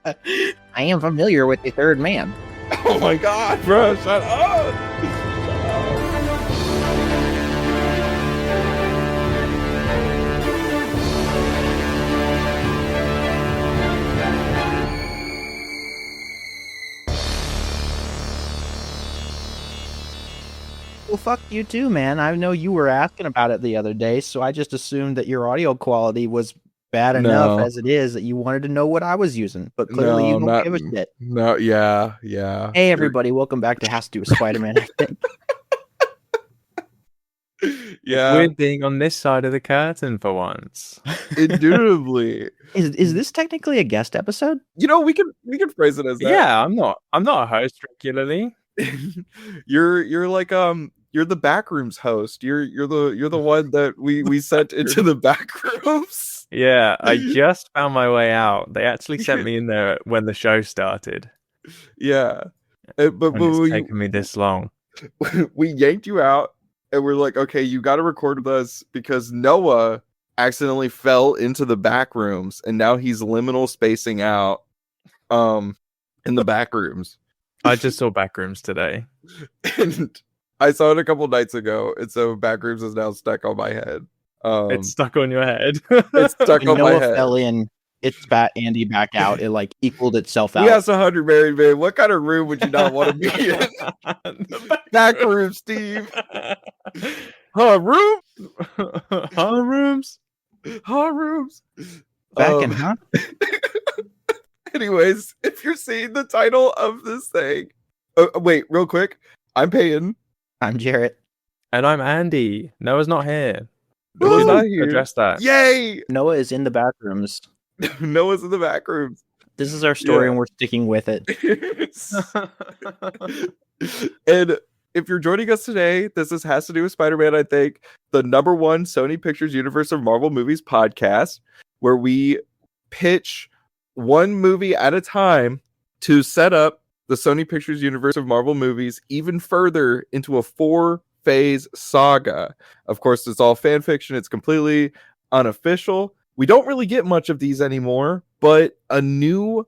I am familiar with the third man. Oh my god, bro, shut up! Shut up. Well, fuck you too, man. I know you were asking about it the other day, so I just assumed that your audio quality was bad enough as it is that you wanted to know what I was using, but clearly you don't give a shit. No, yeah. Hey, everybody, welcome back to Has to Do with Spider-Man, I think. Yeah. Weird being on this side of the curtain for once. Indubitably. Is this technically a guest episode? You know, we can phrase it as that. Yeah, I'm not a host regularly. You're like you're the backrooms host. You're the one that we sent into the backrooms. Yeah, I just found my way out. They actually sent me in there when the show started. Yeah, but it's taken me this long. We yanked you out, and we're like, okay, you got to record with us because Noah accidentally fell into the back rooms, and now he's liminal spacing out, in the back rooms. I just saw Backrooms today. And I saw it a couple nights ago, and so Backrooms is now stuck on my head. It's stuck on your head. It's stuck on my head. Fell in, it spat Andy back out. It like equaled itself out. We asked 100 married men, what kind of room would you not want to be in? Back room, Steve. Rooms? Rooms? Rooms? Back in, huh? Anyways, if you're seeing the title of this thing, wait, real quick. I'm Peyton. I'm Jarrett. And I'm Andy. Noah's not here. Noah's not here. Address that. Yay! Noah is in the back rooms. Noah's in the back rooms. This is our story, and we're sticking with it. And if you're joining us today, this has to do with Spider-Man, I think, the #1 Sony Pictures Universe of Marvel Movies podcast, where we pitch one movie at a time to set up the Sony Pictures Universe of Marvel movies even further into a 4-phase saga. Of course, it's all fan fiction. It's completely unofficial. We don't really get much of these anymore, but a new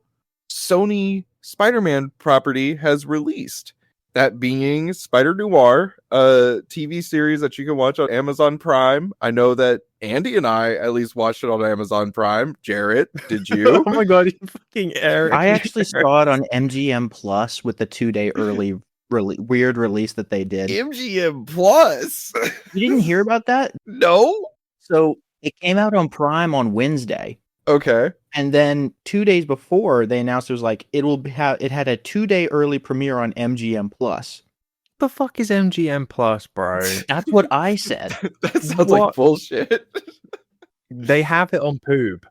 Sony Spider-Man property has released. That being Spider-Noir, a TV series that you can watch on Amazon Prime. I know that Andy and I at least watched it on Amazon Prime. Jarrett, did you? Oh my god, you fucking Eric. I actually saw it on MGM Plus with the 2-day early weird release that they did. MGM Plus? You didn't hear about that? No? So it came out on Prime on Wednesday. Okay. And then 2 days before, they announced it was like it had a 2-day early premiere on MGM Plus. The fuck is MGM Plus, bro? That's what I said. That sounds like bullshit. They have it on Poob.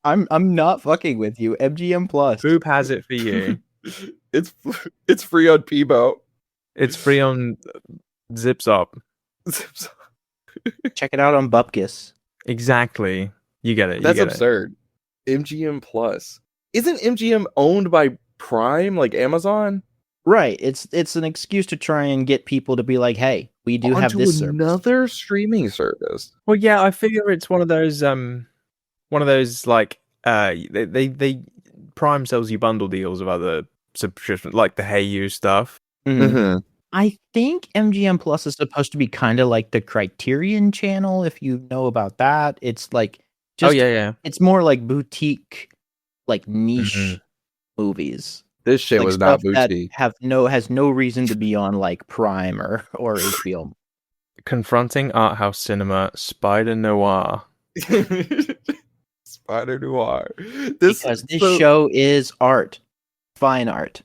I'm not fucking with you. MGM Plus. Poob has it for you. It's free on Peebo. It's free on Zips Up. Check it out on Bupkis. Exactly. You get it. That's absurd. MGM Plus. Isn't MGM owned by Prime, like Amazon? Right. It's an excuse to try and get people to be like, hey, we do have this service. Another streaming service. Well, yeah, I figure it's one of those like they Prime sells you bundle deals of other subscriptions, like the Hey You stuff. Mm-hmm. I think MGM Plus is supposed to be kind of like the Criterion channel, if you know about that. It's like it's more like boutique, like niche movies. This shit like was not boutique. Has no reason to be on like Prime or HBO. Confronting art house cinema, Spider-Noir. Spider-Noir. Because this show is art. Fine art.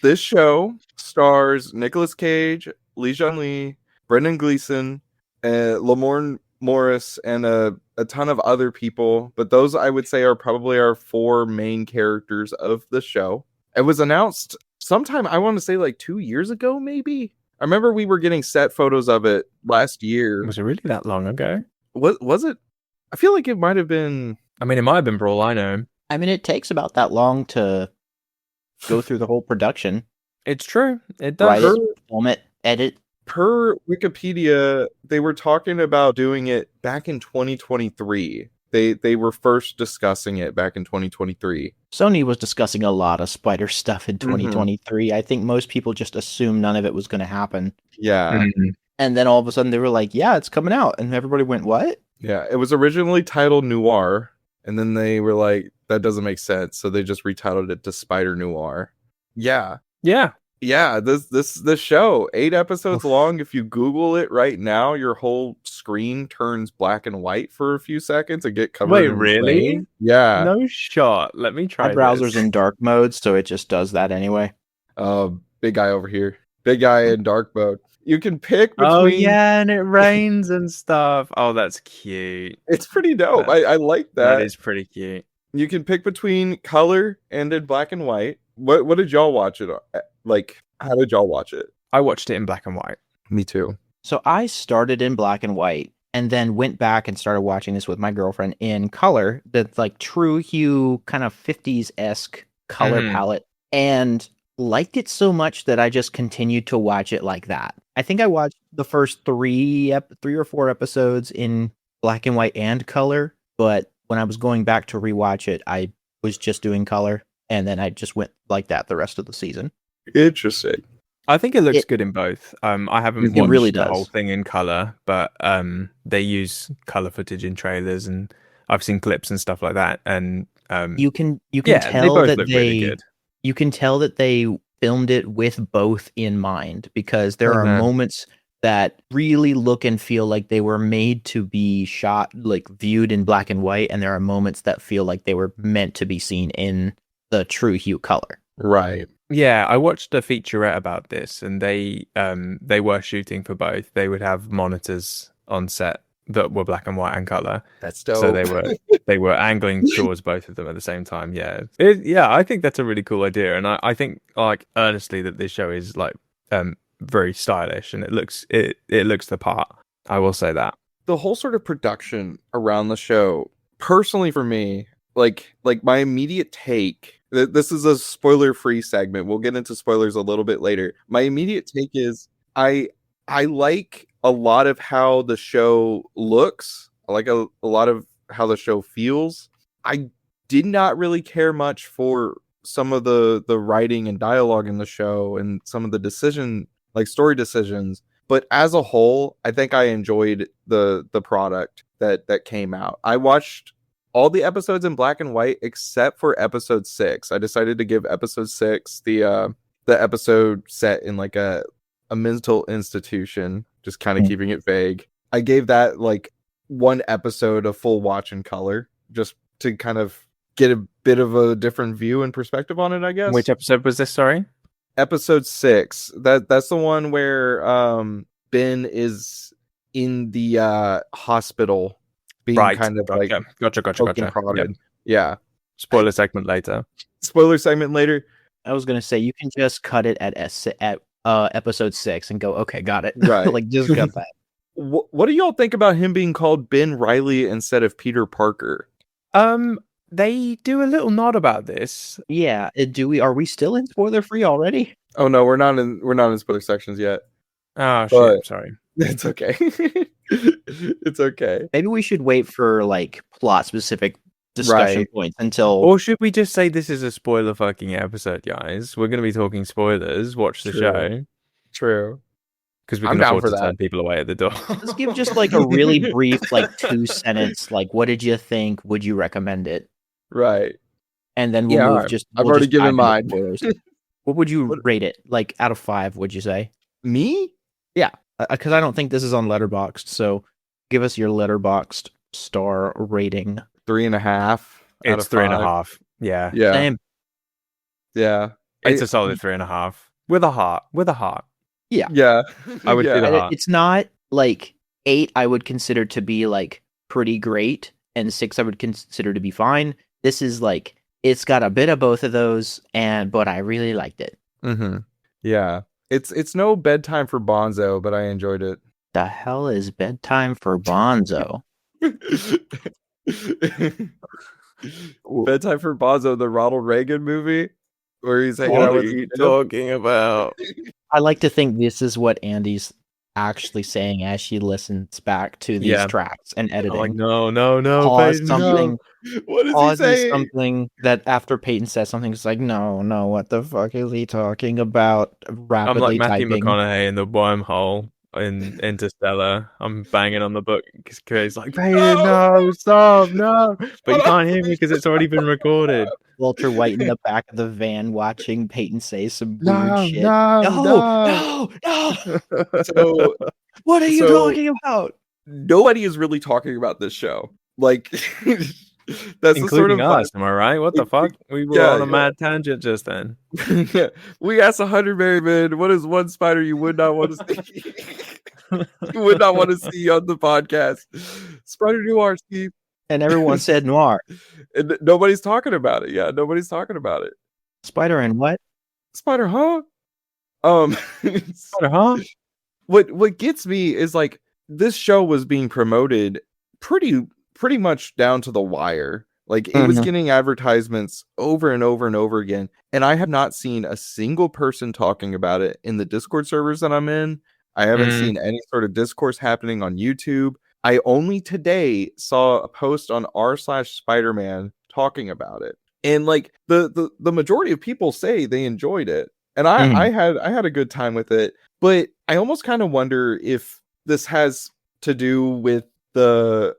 This show stars Nicolas Cage, Lee Jun Lee, Brendan Gleeson, Lamorne Morris, and a ton of other people. But those, I would say, are probably our 4 main characters of the show. It was announced sometime, I want to say like 2 years ago, maybe? I remember we were getting set photos of it last year. Was it really that long ago? Was it? I feel like it might have been. I mean, it might have been for all I know. I mean, it takes about that long to go through the whole production. It's true. It does. Write it, film it, edit. Per Wikipedia, they were talking about doing it back in 2023. They were first discussing it back in 2023. Sony was discussing a lot of Spider stuff in 2023. I think most people just assumed none of it was going to happen. Yeah. And then all of a sudden they were like, yeah, it's coming out. And everybody went, what? Yeah, it was originally titled Noir, and then they were like, that doesn't make sense. So they just retitled it to Spider-Noir. Yeah. Yeah, this show, 8 episodes long. If you Google it right now, your whole screen turns black and white for a few seconds and get covered. Wait, really? Rain. Yeah. No shot. Let me try. My browser's in dark mode, so it just does that anyway. Big guy over here. Big guy in dark mode. You can pick between. Oh yeah, and it rains and stuff. Oh, that's cute. It's pretty dope. I like that. That is pretty cute. You can pick between color and in black and white. What did y'all watch it on? Like, how did y'all watch it? I watched it in black and white. Me too. So I started in black and white and then went back and started watching this with my girlfriend in color. That's like true hue, kind of 50s-esque color palette. And liked it so much that I just continued to watch it like that. I think I watched the first three or four episodes in black and white and color. But when I was going back to rewatch it, I was just doing color. And then I just went like that the rest of the season. Interesting. I think it looks good in both. I haven't watched really the whole thing in color, but they use color footage in trailers, and I've seen clips and stuff like that. And you can tell that really good. You can tell that they filmed it with both in mind, because there are moments that really look and feel like they were made to be shot, like viewed in black and white, and there are moments that feel like they were meant to be seen in the true hue color. Right. Yeah, I watched a featurette about this, and they were shooting for both. They would have monitors on set that were black and white and color. That's dope. So they were angling towards both of them at the same time. Yeah, I think that's a really cool idea, and I think like earnestly that this show is like very stylish, and it looks the part. I will say that the whole sort of production around the show, personally for me, like my immediate take. This is a spoiler-free segment. We'll get into spoilers a little bit later. My immediate take is I like a lot of how the show looks. I like a lot of how the show feels. I did not really care much for some of the writing and dialogue in the show and some of the story decisions. But as a whole, I think I enjoyed the product that came out. I watched all the episodes in black and white except for episode 6. I decided to give episode 6 the episode set in like a mental institution, just kind of keeping it vague. I gave that like one episode a full watch in color, just to kind of get a bit of a different view and perspective on it, I guess. Which episode was this? Sorry, episode 6. That's the one where Ben is in the hospital. Being kind of like gotcha. Yep. Yeah. Spoiler segment later. I was gonna say you can just cut it at episode 6 and go, okay, got it. Right. Like just cut that. What do y'all think about him being called Ben Reilly instead of Peter Parker? They do a little nod about this. Yeah. Are we still in spoiler free already? Oh no, we're not in spoiler sections yet. Oh shit! I'm sorry. It's okay. It's okay. Maybe we should wait for like plot specific discussion points until. Or should we just say this is a spoiler fucking episode, guys? We're going to be talking spoilers. Watch the show. True. Because we can afford to turn people away at the door. Let's give just like a really brief, like 2-sentence, like what did you think? Would you recommend it? Right. And then we'll move. I've already given mine. What would you rate it? Like out of 5? Would you say? Me? Yeah. Because I don't think this is on Letterboxd, so give us your Letterboxd star rating. 3.5. It's 3.5. Yeah. Same. Yeah. It's a solid 3.5 with a heart. Yeah. I would do the heart. It's not like 8. I would consider to be like pretty great, and 6 I would consider to be fine. This is like it's got a bit of both of those, but I really liked it. Mm-hmm. Yeah. It's no bedtime for Bonzo, but I enjoyed it. The hell is bedtime for Bonzo? Bedtime for Bonzo, the Ronald Reagan movie, where he's hanging out with. What are you talking about? I like to think this is what Andie's actually saying as she listens back to these tracks and editing. I'm like, no, pause Peyton, something. No. What is pauses he saying? something that after Peyton says something, it's like, no, what the fuck is he talking about? Rapidly I'm like Matthew typing. McConaughey in the wormhole in Interstellar. I'm banging on the book because he's like, Peyton, no, stop, no. But you can't hear me because it's already been recorded. Walter White in the back of the van watching Peyton say some weird shit. No. So, what are you talking about? Nobody is really talking about this show. Like, that's including the sort of us. Am I right? What the fuck? We were on a mad tangent just then. We asked 100 Merry Men, what is one spider you would not want to see? You would not want to see on the podcast. Spider-Noir, Steve. And everyone said noir. And nobody's talking about it. Yeah, nobody's talking about it. Spider and what? Spider, huh? Spider, huh? What gets me is like this show was being promoted pretty much down to the wire. Like it was getting advertisements over and over and over again. And I have not seen a single person talking about it in the Discord servers that I'm in. I haven't seen any sort of discourse happening on YouTube. I only today saw a post on r/Spider-Man talking about it. And like the majority of people say they enjoyed it. And I had a good time with it. But I almost kind of wonder if this has to do with the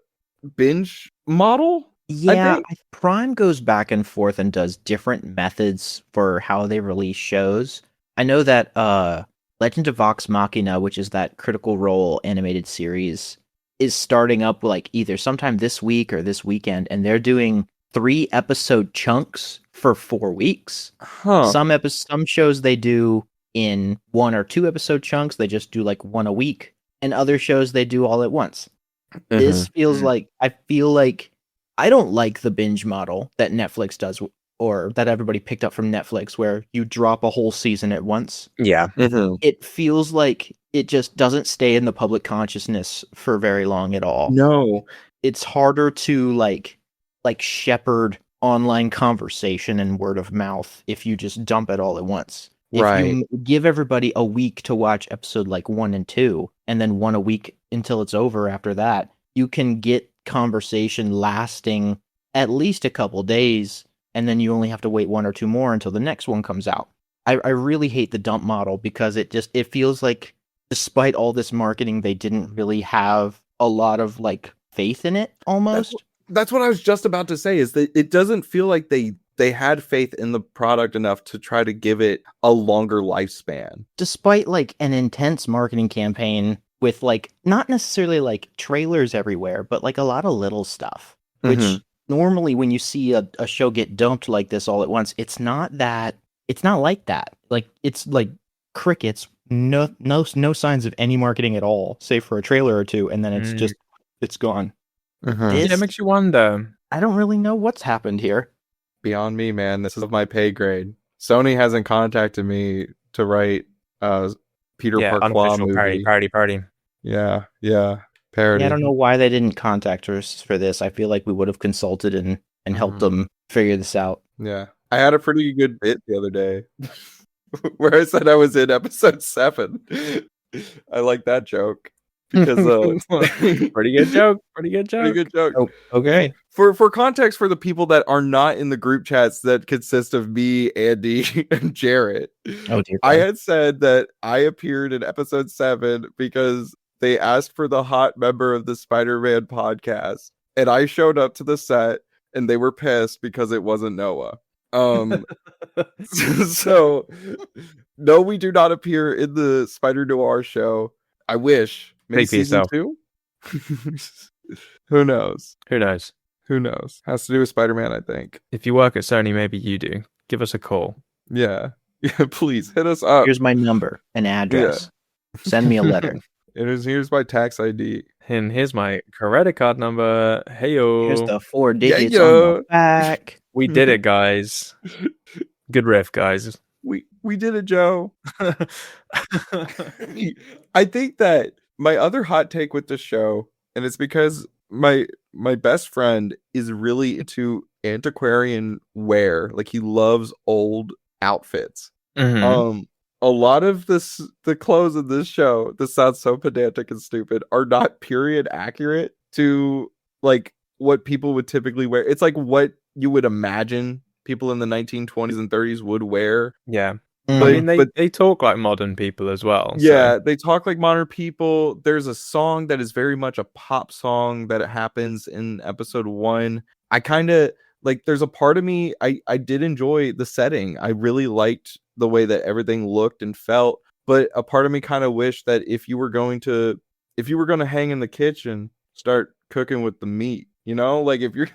binge model. Yeah, Prime goes back and forth and does different methods for how they release shows. I know that Legend of Vox Machina, which is that Critical Role animated series, is starting up like either sometime this week or this weekend, and they're doing 3 episode chunks for 4 weeks. Some shows they do in 1 or 2 episode chunks. They just do like 1 a week, and other shows they do all at once. This feels like I feel like I don't like the binge model that Netflix does, or that everybody picked up from Netflix, where you drop a whole season at once. Yeah. It feels like it just doesn't stay in the public consciousness for very long at all. No. It's harder to like shepherd online conversation and word of mouth if you just dump it all at once. If you give everybody a week to watch episode like 1 and 2, and then 1 a week until it's over after that, you can get conversation lasting at least a couple days, and then you only have to wait 1 or 2 more until the next one comes out. I really hate the dump model because it feels like despite all this marketing, they didn't really have a lot of like faith in it almost. That's what I was just about to say, is that it doesn't feel like they had faith in the product enough to try to give it a longer lifespan. Despite like an intense marketing campaign with like not necessarily like trailers everywhere, but like a lot of little stuff, which normally when you see a show get dumped like this all at once, it's not like that. Like it's like crickets, no signs of any marketing at all, save for a trailer or 2, and then it's gone. It makes you wonder. I don't really know what's happened here. Beyond me, man. This is my pay grade. Sony hasn't contacted me to write Peter Parquois movie. Parody. Yeah, parody. Yeah, I don't know why they didn't contact us for this. I feel like we would have consulted and helped them figure this out. Yeah, I had a pretty good bit the other day where I said I was in episode 7. I like that joke. Because pretty good joke. Oh, okay. For context, for the people that are not in the group chats that consist of me, Andy, and Jarrett, I had said that I appeared in episode 7 because they asked for the hot member of the Spider-Man podcast, and I showed up to the set, and they were pissed because it wasn't Noah. So no, we do not appear in the Spider-Noir show. I wish. Maybe season 2? Who knows? Has to do with Spider-Man, I think. If you work at Sony, maybe you do. Give us a call. Yeah, please hit us up. Here's my number and address. Yeah. Send me a letter. Here's my tax ID. And here's my credit card number. Heyo. Here's the 4 digits on the back. We did it, guys. Good riff, guys. We did it, Joe. I think that my other hot take with this show, and it's because my best friend is really into antiquarian wear. Like he loves old outfits. a lot of the clothes in this show, this sounds so pedantic and stupid, are not period accurate to like what people would typically wear. It's like what you would imagine people in the 1920s and 30s would wear. Yeah. Mm. I mean, they talk like modern people as well. Yeah, so. they talk like modern people. There's a song that is very much a pop song that happens in episode 1. I kind of like, there's a part of me, I did enjoy the setting. I really liked the way that everything looked and felt, but a part of me kind of wished that if you were going to hang in the kitchen, start cooking with the meat, you know? Like if you're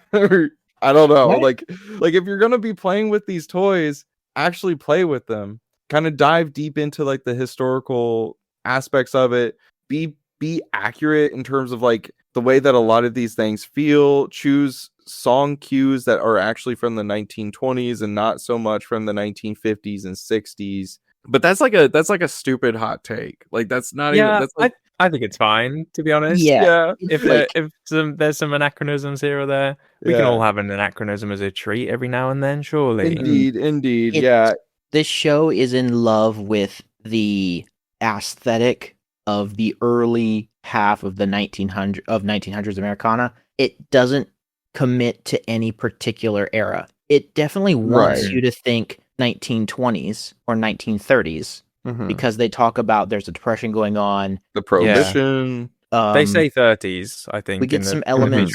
I don't know, like if you're going to be playing with these toys, actually play with them. Kind of dive deep into like the historical aspects of it. Be accurate in terms of like the way that a lot of these things feel. Choose song cues that are actually from the 1920s and not so much from the 1950s and 60s. But that's like a stupid hot take. Like that's not even. That's like, I think it's fine, to be honest. Yeah. If there's some anachronisms here or there, we can all have an anachronism as a treat every now and then, surely. Indeed. Yeah. This show is in love with the aesthetic of the early half of the 1900s Americana. It doesn't commit to any particular era. It definitely wants you to think 1920s or 1930s because they talk about there's a depression going on, the prohibition. They say 30s, I think. We get some elements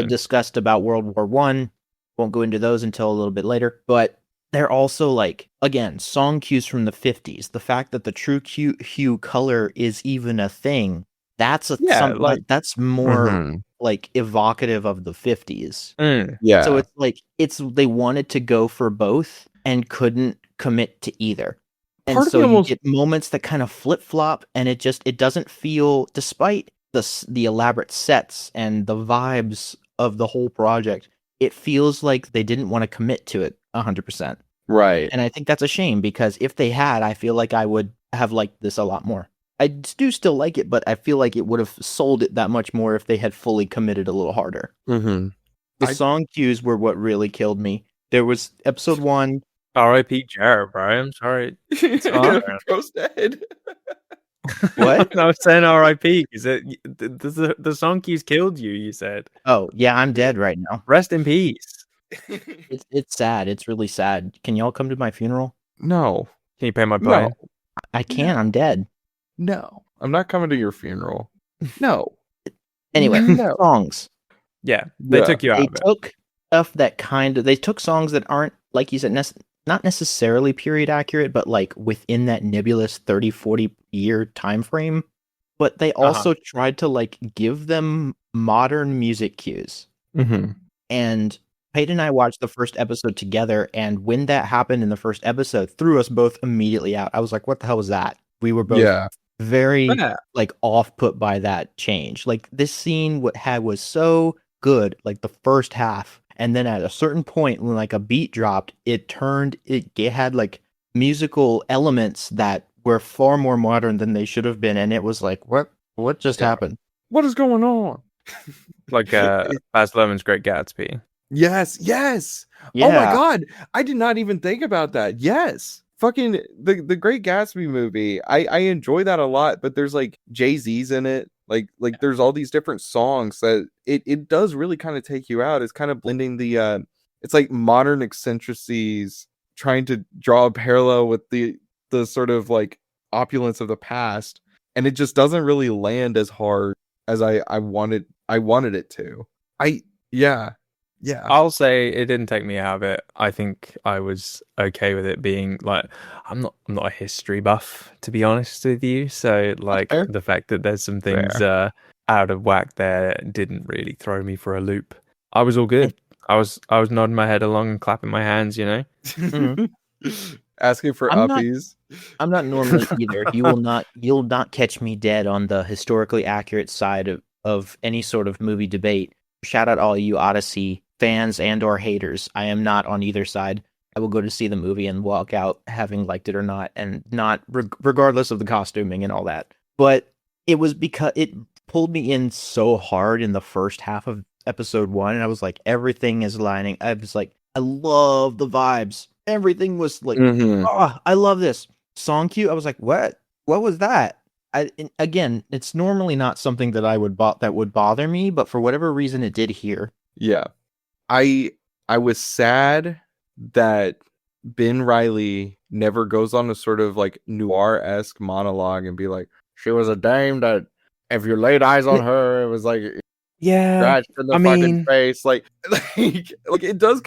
discussed about World War I. Won't go into those until a little bit later, but they're also like, again, song cues from the 50s. The fact that the true hue color is even a thing, that's that's more like evocative of the 50s. Yeah. So it's like they wanted to go for both and couldn't commit to either. And so you get moments that kind of flip-flop, and it doesn't feel, despite the elaborate sets and the vibes of the whole project, it feels like they didn't want to commit to it 100%. Right. And I think that's a shame, because if they had, I feel like I would have liked this a lot more. I do still like it, but I feel like it would have sold it that much more if they had fully committed a little harder. The song cues were what really killed me. There was episode 1. R.I.P. Jared, bro. I'm sorry. Bro's dead. What? I was saying R.I.P. because the song cues killed you, you said. Oh, yeah, I'm dead right now. Rest in peace. It's sad. It's really sad. Can y'all come to my funeral? No. Can you pay my bill? No. I can't. I'm dead. No. I'm not coming to your funeral. No. Anyway, songs. Yeah, they took you out of it. They took stuff that they took songs that aren't, like you said, not necessarily period accurate, but like within that nebulous 30-40 year time frame. But they also tried to like give them modern music cues. And Peyton and I watched the first episode together, and when that happened in the first episode, threw us both immediately out. I was like, what the hell was that? We were both very like off-put by that change. Like, this scene was so good, like the first half, and then at a certain point when like a beat dropped, it had like musical elements that were far more modern than they should have been, and it was like, what just happened? What is going on? Like Baz Luhrmann's Great Gatsby. Yes. Yeah. Oh my god, I did not even think about that. Yes. Fucking the Great Gatsby movie. I enjoy that a lot, but there's like Jay-Z's in it. Like there's all these different songs that it does really kind of take you out. It's kind of blending the it's like modern eccentricities, trying to draw a parallel with the sort of like opulence of the past, and it just doesn't really land as hard as I wanted it to. Yeah. I'll say it didn't take me out of it. I think I was okay with it being like, I'm not a history buff, to be honest with you. So like the fact that there's some things out of whack there didn't really throw me for a loop. I was all good. I was nodding my head along and clapping my hands, you know. Asking for uppies. I'm not normally either. You'll not catch me dead on the historically accurate side of any sort of movie debate. Shout out all you Odyssey fans and or haters. I am not on either side. I will go to see the movie and walk out having liked it or not, and not regardless of the costuming and all that. But it was because it pulled me in so hard in the first half of episode 1, and I was like, everything is lining. I was like, I love the vibes. Everything was like, I love this. song cue, I was like, what was that? Again, it's normally not something that that would bother me, but for whatever reason it did here. Yeah. I was sad that Ben Reilly never goes on a sort of like noir-esque monologue and be like, she was a dame that if you laid eyes on her, it was like scratched in the fucking face. Like it does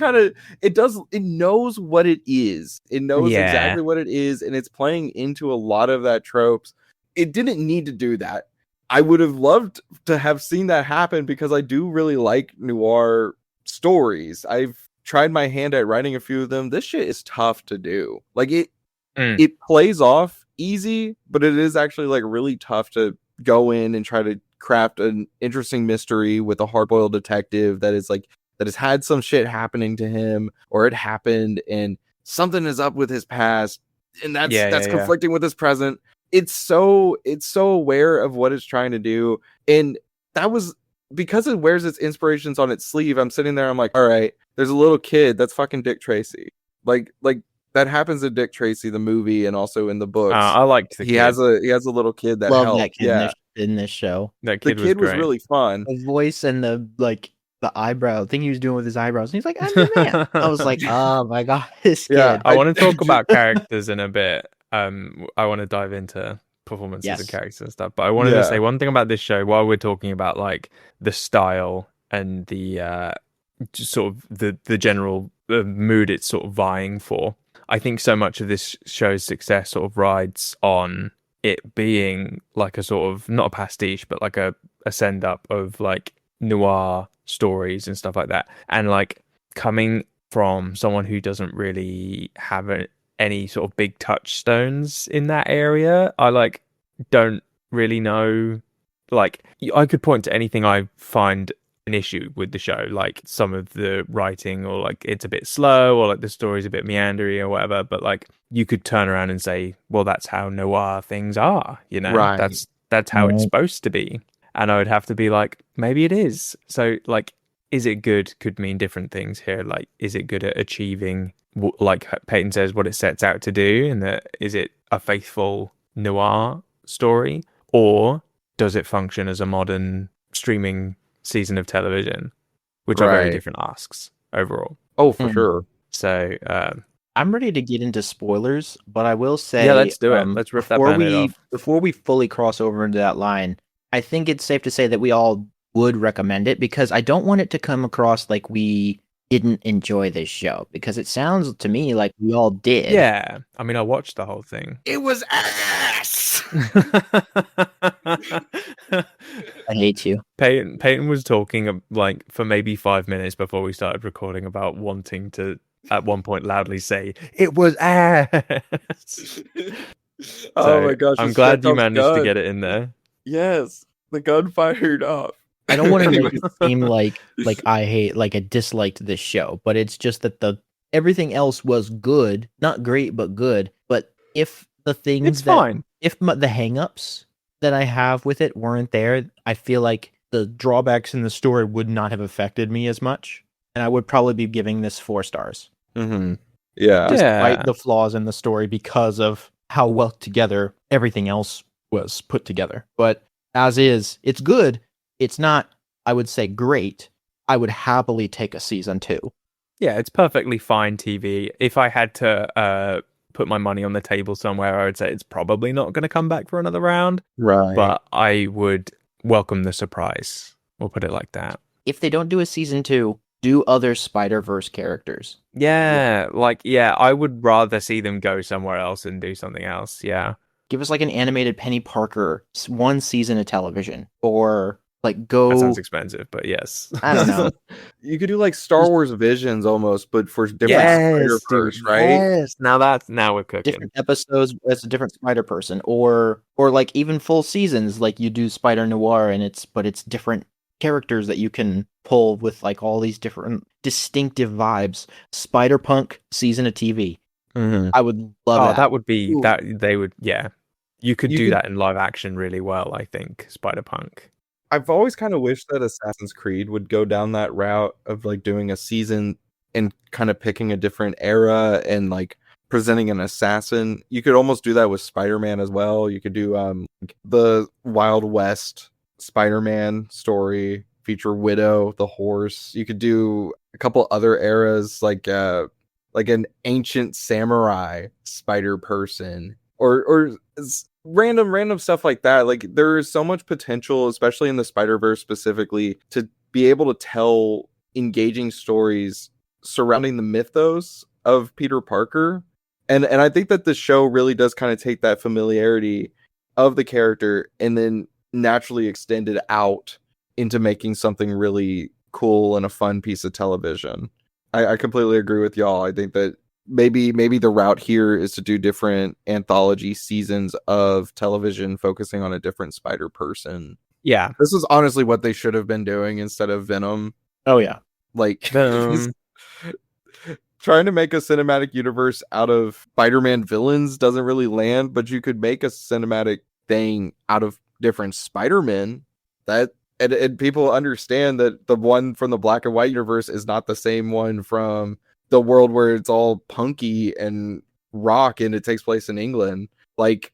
it knows what it is. It knows exactly what it is, and it's playing into a lot of that tropes. It didn't need to do that. I would have loved to have seen that happen because I do really like noir stories. I've tried my hand at writing a few of them. This shit is tough to do. Like it plays off easy, but it is actually like really tough to go in and try to craft an interesting mystery with a hard-boiled detective that has had some shit happening to him, or it happened and something is up with his past, and that's conflicting with his present. It's so aware of what it's trying to do, and that was because it wears its inspirations on its sleeve. I'm sitting there, I'm like, all right, there's a little kid that's fucking Dick Tracy. Like that happens in Dick Tracy the movie and also in the books. I liked the kid. He has a little kid that Love helped. that kid in this show. That kid, the kid was really fun. The voice and the eyebrow thing he was doing with his eyebrows. And he's like, I'm the man. I was like, oh my god, this kid. Yeah, I want to talk about characters in a bit. I want to dive into performances and characters and stuff, but I wanted to say one thing about this show while we're talking about like the style and the sort of the general mood it's sort of vying for. I think so much of this show's success sort of rides on it being like a sort of not a pastiche, but like a send up of like noir stories and stuff like that, and like coming from someone who doesn't really have any sort of big touchstones in that area, I like don't really know. Like I could point to anything I find an issue with the show, like some of the writing, or like it's a bit slow, or like the story's a bit meandery or whatever, but like you could turn around and say, well, that's how noir things are, you know, right. That's how it's supposed to be. And I would have to be like, maybe it is. So like, is it good could mean different things here. Like, is it good at achieving, like Peyton says, what it sets out to do? And that is it a faithful noir story, or does it function as a modern streaming season of television, which are very different asks overall. Oh, for sure. So I'm ready to get into spoilers, but I will say, let's do it. Let's rip that band-aid off. Before we fully cross over into that line, I think it's safe to say that we all would recommend it, because I don't want it to come across like we didn't enjoy this show, because it sounds to me like we all did. Yeah, I mean, I watched the whole thing. It was ass. I hate you. Peyton was talking like for maybe 5 minutes before we started recording about wanting to at one point loudly say it was ass. Oh my gosh! I'm glad you managed to get it in there. Yes, the gun fired off. I don't want to make it seem like I disliked this show, but it's just that everything else was good, not great, but good. But if the things it's fine. If the hangups that I have with it weren't there, I feel like the drawbacks in the story would not have affected me as much, and I would probably be giving this 4 stars. Mm-hmm. Yeah, despite the flaws in the story, because of how well together everything else was put together. But as is, it's good. It's not, I would say, great. I would happily take a season 2. Yeah, it's perfectly fine TV. If I had to put my money on the table somewhere, I would say it's probably not going to come back for another round. Right. But I would welcome the surprise. We'll put it like that. If they don't do a season 2, do other Spider-Verse characters. Yeah, I would rather see them go somewhere else and do something else. Yeah. Give us like an animated Penny Parker, 1 season of television, or like go. That sounds expensive, but yes. I don't know. You could do like Star Wars Visions almost, but for different Spider-Verse, right? Yes. Now we're cooking. Different episodes as a different Spider Person, or like even full seasons, like you do Spider-Noir, and it's different characters that you can pull with like all these different distinctive vibes. Spider-Punk season of TV. Mm-hmm. I would love that. That would be that they would. Yeah, you could do that in live action really well. I think Spider-Punk. I've always kind of wished that Assassin's Creed would go down that route of like doing a season and kind of picking a different era and like presenting an assassin. You could almost do that with Spider-Man as well. You could do the Wild West Spider-Man story, feature Widow, the horse. You could do a couple other eras like an ancient samurai spider person or random stuff like that. Like there is so much potential, especially in the Spider-Verse specifically, to be able to tell engaging stories surrounding the mythos of Peter Parker. And I think that the show really does kind of take that familiarity of the character and then naturally extend it out into making something really cool and a fun piece of television. I completely agree with y'all. I think that maybe the route here is to do different anthology seasons of television focusing on a different Spider person. Yeah. This is honestly what they should have been doing instead of Venom. Oh yeah. Like trying to make a cinematic universe out of Spider-Man villains doesn't really land, but you could make a cinematic thing out of different Spider-Men that and people understand that the one from the black and white universe is not the same one from the world where it's all punky and rock and it takes place in England. Like,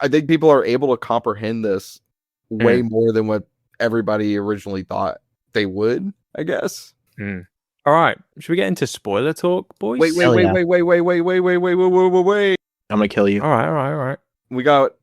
I think people are able to comprehend this way more than what everybody originally thought they would, I guess. All right. Should we get into spoiler talk, boys? Wait. I'm gonna kill you. All right. We got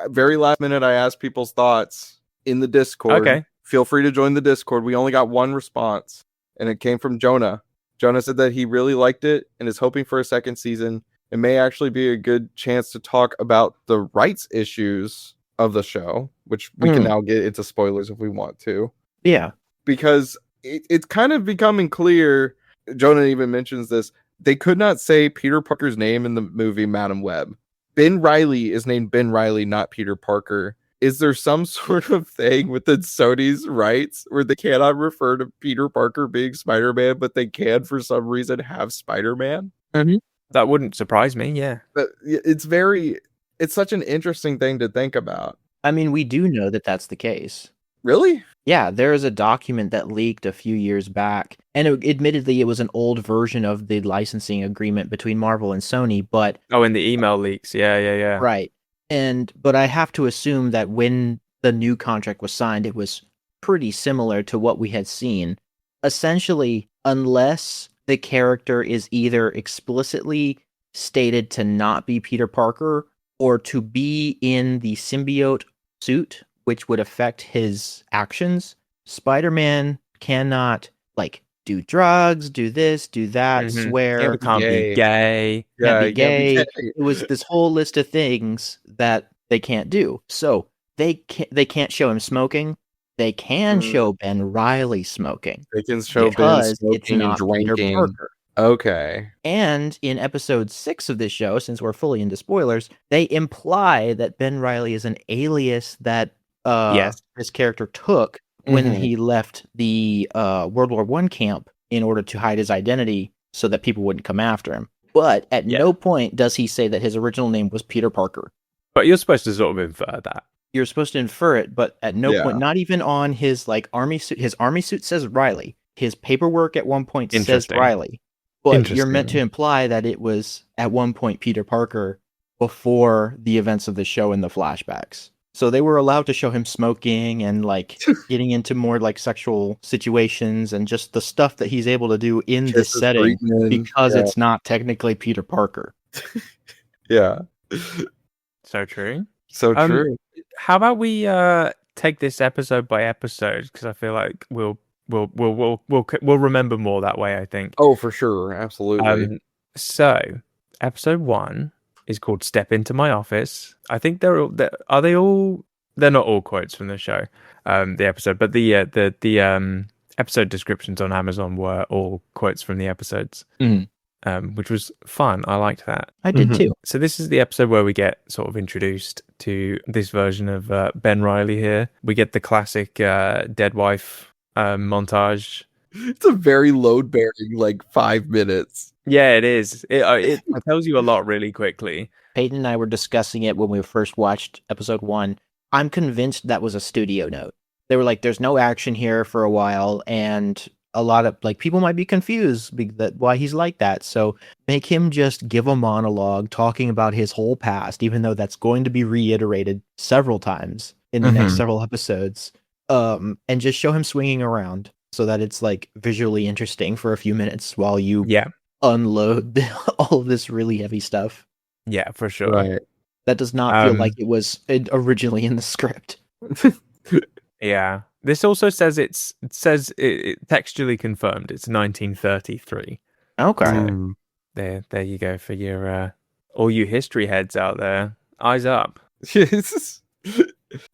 very last minute I asked people's thoughts in the Discord. Okay. Feel free to join the Discord. We only got one response, and it came from Jonah. Jonah said that he really liked it and is hoping for a second season. It may actually be a good chance to talk about the rights issues of the show, which we can now get into spoilers if we want to. Yeah. Because it's kind of becoming clear, Jonah even mentions this, they could not say Peter Parker's name in the movie Madam Web. Ben Reilly is named Ben Reilly, not Peter Parker. Is there some sort of thing within Sony's rights where they cannot refer to Peter Parker being Spider-Man, but they can, for some reason, have Spider-Man? Mm-hmm. That wouldn't surprise me, yeah. But it's such an interesting thing to think about. I mean, we do know that that's the case. Really? Yeah, there is a document that leaked a few years back, and admittedly, it was an old version of the licensing agreement between Marvel and Sony, but... Oh, in the email leaks, yeah. Right. But I have to assume that when the new contract was signed, it was pretty similar to what we had seen. Essentially, unless the character is either explicitly stated to not be Peter Parker or to be in the symbiote suit, which would affect his actions, Spider-Man cannot, do drugs, do this, do that, swear. Can't be gay. Can't be gay. It was this whole list of things that they can't do. So they can't show him smoking. They can show Ben Reilly smoking. They can show Ben smoking and drinking. Okay. And in episode 6 of this show, since we're fully into spoilers, they imply that Ben Reilly is an alias that this character took when he left the World War I camp in order to hide his identity so that people wouldn't come after him. But at no point does he say that his original name was Peter Parker. But you're supposed to sort of infer that. You're supposed to infer it, but at no point, not even on his army suit. His army suit says Riley. His paperwork at one point says Riley. But you're meant to imply that it was at one point Peter Parker before the events of the show in the flashbacks. So they were allowed to show him smoking and getting into more sexual situations and just the stuff that he's able to do in this setting because it's not technically Peter Parker. Yeah. So true. So true. How about we take this episode by episode? Because I feel like we'll remember more that way, I think. Oh, for sure. Absolutely. So episode 1 is called Step Into My Office. I think they're not all quotes from the show, the episode, but the episode descriptions on Amazon were all quotes from the episodes, which was fun. I liked that. I did too. So this is the episode where we get sort of introduced to this version of Ben Reilly here. We get the classic dead wife montage. It's a very load-bearing 5 minutes. Yeah, it is. It tells you a lot really quickly. Peyton and I were discussing it when we first watched episode 1. I'm convinced that was a studio note. They were like, there's no action here for a while, and a lot of like people might be confused that why he's like that. So make him just give a monologue talking about his whole past, even though that's going to be reiterated several times in the next several episodes. And just show him swinging around so that it's like visually interesting for a few minutes while you unload all of this really heavy stuff. Yeah, for sure. Right. That does not feel like it was originally in the script. Yeah. This also says it textually confirmed. It's 1933. Okay. So there you go for your all you history heads out there. Eyes up.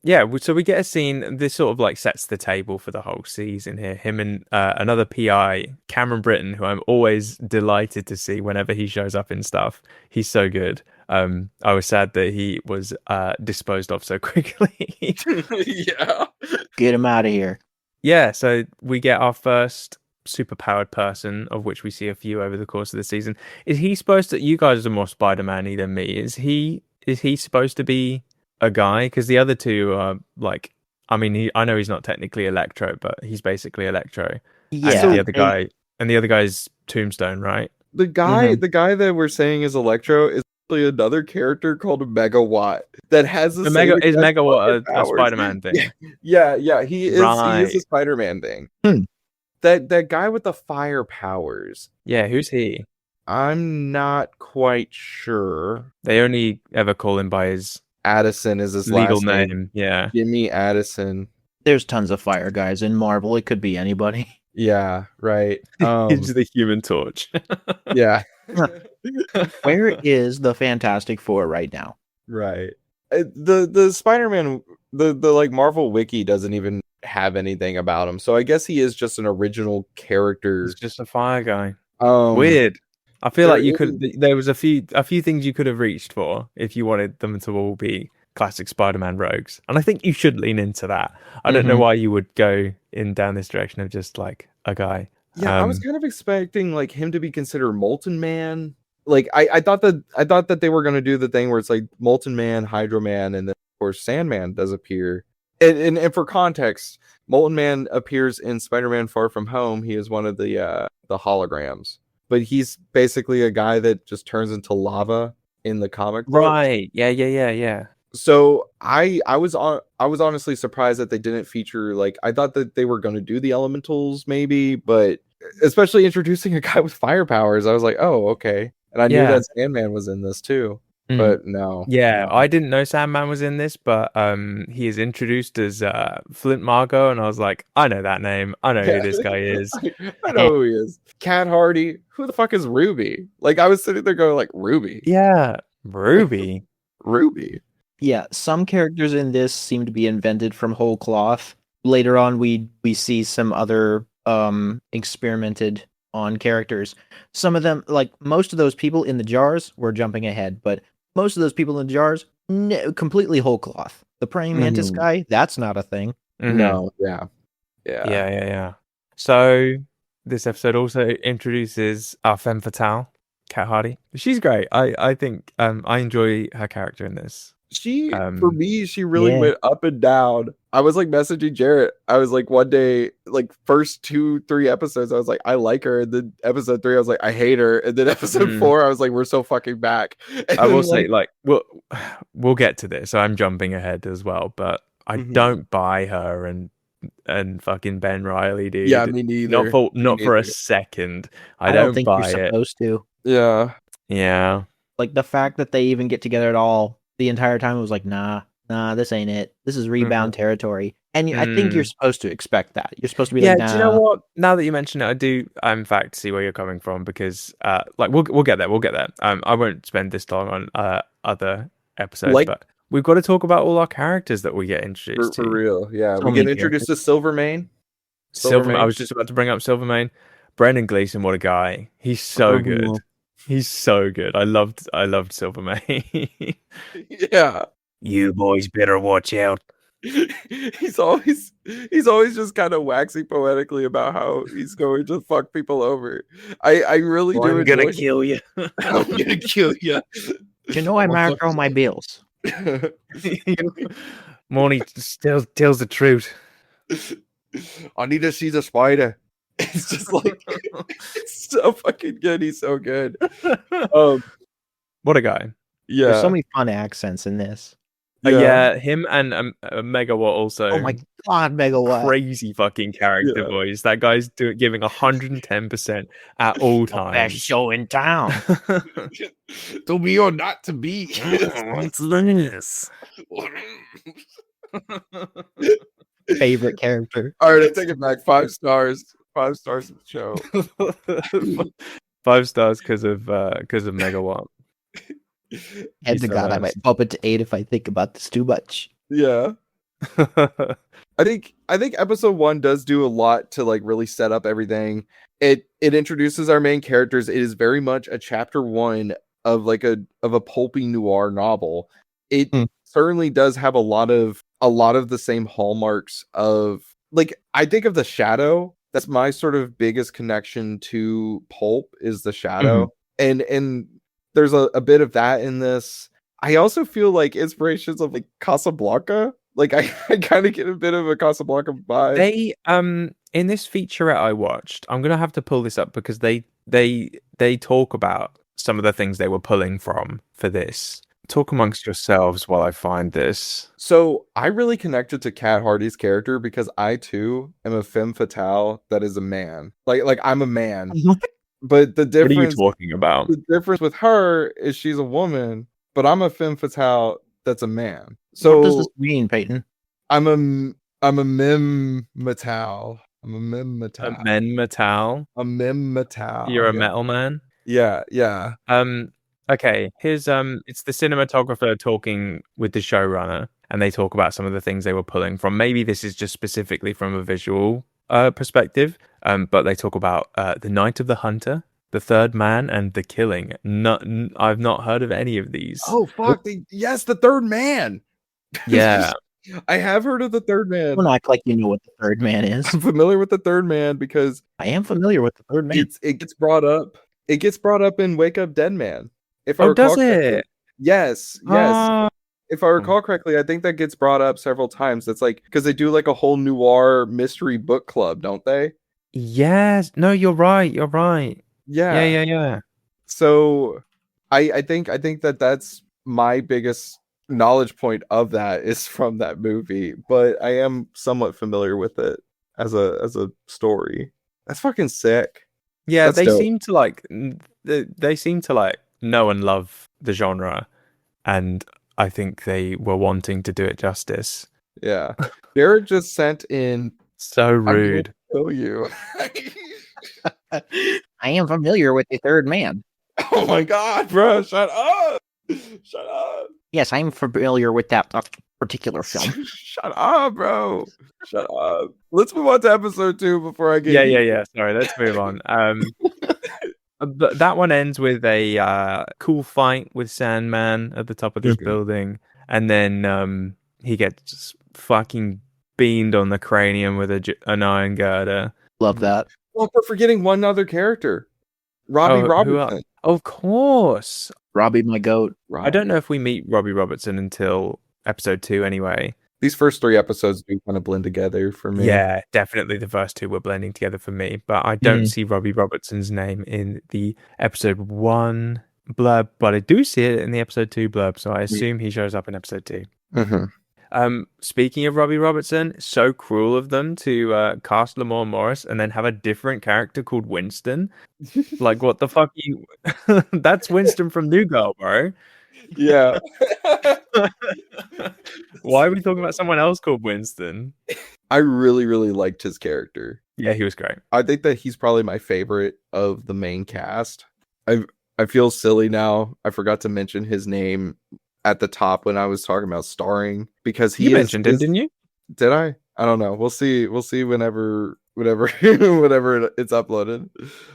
Yeah, so we get a scene. This sort of like sets the table for the whole season here. Him and another PI, Cameron Britton, who I'm always delighted to see whenever he shows up in stuff. He's so good. I was sad that he was disposed of so quickly. Yeah. Get him out of here. Yeah, so we get our first superpowered person, of which we see a few over the course of the season. Is he supposed to... You guys are more Spider-Man-y than me. Is he supposed to be a guy? Because the other two are like... I mean, I know he's not technically Electro, but he's basically Electro. Yeah. And the other guy's Tombstone, right? The guy that we're saying is Electro is actually another character called Megawatt that has the same Megawatt a Spider-Man thing. Yeah. He is a Spider-Man thing. That guy with the fire powers. Yeah, who's he? I'm not quite sure. They only ever call him by his Addison is his legal last name. Yeah. Jimmy Addison. There's tons of fire guys in Marvel. It could be anybody. Yeah, right. He's the Human Torch. Yeah. Where is the Fantastic Four right now? Right. The Spider-Man, the like Marvel wiki doesn't even have anything about him. So I guess he is just an original character. He's just a fire guy. Weird. I feel like there was a few things you could have reached for if you wanted them to all be classic Spider-Man rogues. And I think you should lean into that. I don't know why you would go down this direction of just like a guy. Yeah, I was kind of expecting like him to be considered Molten Man. Like I thought that they were gonna do the thing where it's like Molten Man, Hydro Man, and then of course Sandman does appear. And for context, Molten Man appears in Spider-Man Far From Home. He is one of the holograms. But he's basically a guy that just turns into lava in the comic book. Right. Yeah. So I was honestly surprised that they didn't feature, like, I thought that they were going to do the elementals maybe, but especially introducing a guy with fire powers, I was like, oh, okay. And I knew that Sandman was in this too, but no. Yeah, I didn't know Sandman was in this, but he is introduced as Flint Margot, and I was like, I know that name. I know who this guy is. I know who he is. Cat Hardy. Who the fuck is Ruby? Like, I was sitting there going like, Ruby. Yeah, Ruby. Ruby. Yeah, some characters in this seem to be invented from whole cloth. Later on, we see some other experimented on characters. Some of them, like most of those people in the jars, we're jumping ahead, but most of those people in the jars, completely whole cloth. The praying mantis guy, that's not a thing. No, Yeah. So this episode also introduces our femme fatale, Cat Hardy. She's great. I think I enjoy her character in this. She, for me, she really went up and down. I was like messaging Jarrett. I was like, one day, like first 2-3 episodes, I was like, I like her. And then episode 3, I was like, I hate her. And then episode 4, I was like, we're so fucking back. And I will say, like, we'll get to this. I'm jumping ahead as well, but I don't buy her and fucking Ben Reilly, dude. Yeah, me neither. Not for a second. I don't think buy you're supposed to. Yeah. Like the fact that they even get together at all the entire time, it was like, nah, this ain't it. This is rebound territory. And I think you're supposed to expect that. You're supposed to be like, nah. Do you know what? Now that you mention it, I do, in fact, see where you're coming from, because, like, we'll get there. I won't spend this long on other episodes, but we've got to talk about all our characters that we get introduced to. For real, yeah. We get introduced to Silvermane. I was just about to bring up Silvermane. Brendan Gleeson, what a guy. He's so good. He's so good. I loved Silvermane. Yeah. You boys better watch out. He's always just kind of waxing poetically about how he's going to fuck people over. I really do. I'm gonna kill you. I'm gonna kill you. You know, I mark all my bills. Moni tells the truth. I need to see the spider. It's just like it's so fucking good. He's so good. What a guy. Yeah. There's so many fun accents in this. Yeah, him and Megawatt also. Oh my god, Megawatt. Crazy fucking character voice. That guy's giving 110% at all times. Best show in town. To be or not to be. What's this? Favorite character. All right, I take it back. 5 stars. 5 stars of the show. 5 stars because of Megawatt. And to God, I might bump it to 8 if I think about this too much. Yeah. I think episode 1 does do a lot to like really set up everything. It introduces our main characters. It is very much a chapter 1 of like a pulpy noir novel. It certainly does have a lot of the same hallmarks of like, I think of the Shadow. That's my sort of biggest connection to pulp is the Shadow. And there's a bit of that in this. I also feel like inspirations of like Casablanca. Like I kind of get a bit of a Casablanca vibe. They in this featurette I watched, I'm gonna have to pull this up because they talk about some of the things they were pulling from for this. Talk amongst yourselves while I find this. So I really connected to Kat Hardy's character because I too am a femme fatale that is a man. Like I'm a man. But the difference, what are you talking about? The difference with her is she's a woman, but I'm a femme fatale that's a man. So what does this mean, Peyton? I'm a mem matale. I'm a mem matale. A men matale. A mem matale. You're a metal man. Yeah. Okay. Here's it's the cinematographer talking with the showrunner, and they talk about some of the things they were pulling from. Maybe this is just specifically from a visual perspective. But they talk about The Night of the Hunter, The Third Man, and The Killing. I've not heard of any of these. Oh fuck! Yes, The Third Man. Yeah, I have heard of The Third Man. Don't act like you know what The Third Man is. I'm familiar with The Third Man because I am familiar with The Third Man. It gets brought up. It gets brought up in Wake Up Dead Man. If I does recall correctly. it? Yes. If I recall correctly, I think that gets brought up several times. That's like because they do like a whole noir mystery book club, don't they? Yes. No, you're right. Yeah. So I think that's my biggest knowledge point of that is from that movie, but I am somewhat familiar with it as a story. That's fucking sick. Yeah, that's they dope. seem to like know and love the genre, and I think they were wanting to do it justice. Yeah. Jared just sent in so rude. Kill you. I am familiar with The Third Man. Oh my god, bro! Shut up! Shut up! Yes, I am familiar with that particular film. Shut up, bro! Shut up. Let's move on to episode 2 before I get. Yeah. Sorry, let's move on. But that one ends with a cool fight with Sandman at the top of this building, and then he gets fucking beamed on the cranium with an iron girder. Love that. Well, we're forgetting one other character, Robbie Robertson. Of course, Robbie, my goat. I don't know if we meet Robbie Robertson until episode 2 anyway. These first 3 episodes do kind of blend together for me. Yeah, definitely the first 2 were blending together for me, but I don't see Robbie Robertson's name in the episode 1 blurb, but I do see it in the episode 2 blurb, so I assume he shows up in episode 2. Speaking of Robbie Robertson, so cruel of them to cast Lamar Morris and then have a different character called Winston. Like, what the fuck? That's Winston from New Girl, bro. Yeah. Why are we talking about someone else called Winston? I really, really liked his character. Yeah, he was great. I think that he's probably my favorite of the main cast. I feel silly now. I forgot to mention his name at the top when I was talking about starring because he mentioned him, didn't you? Did I? I don't know. We'll see whenever it's uploaded.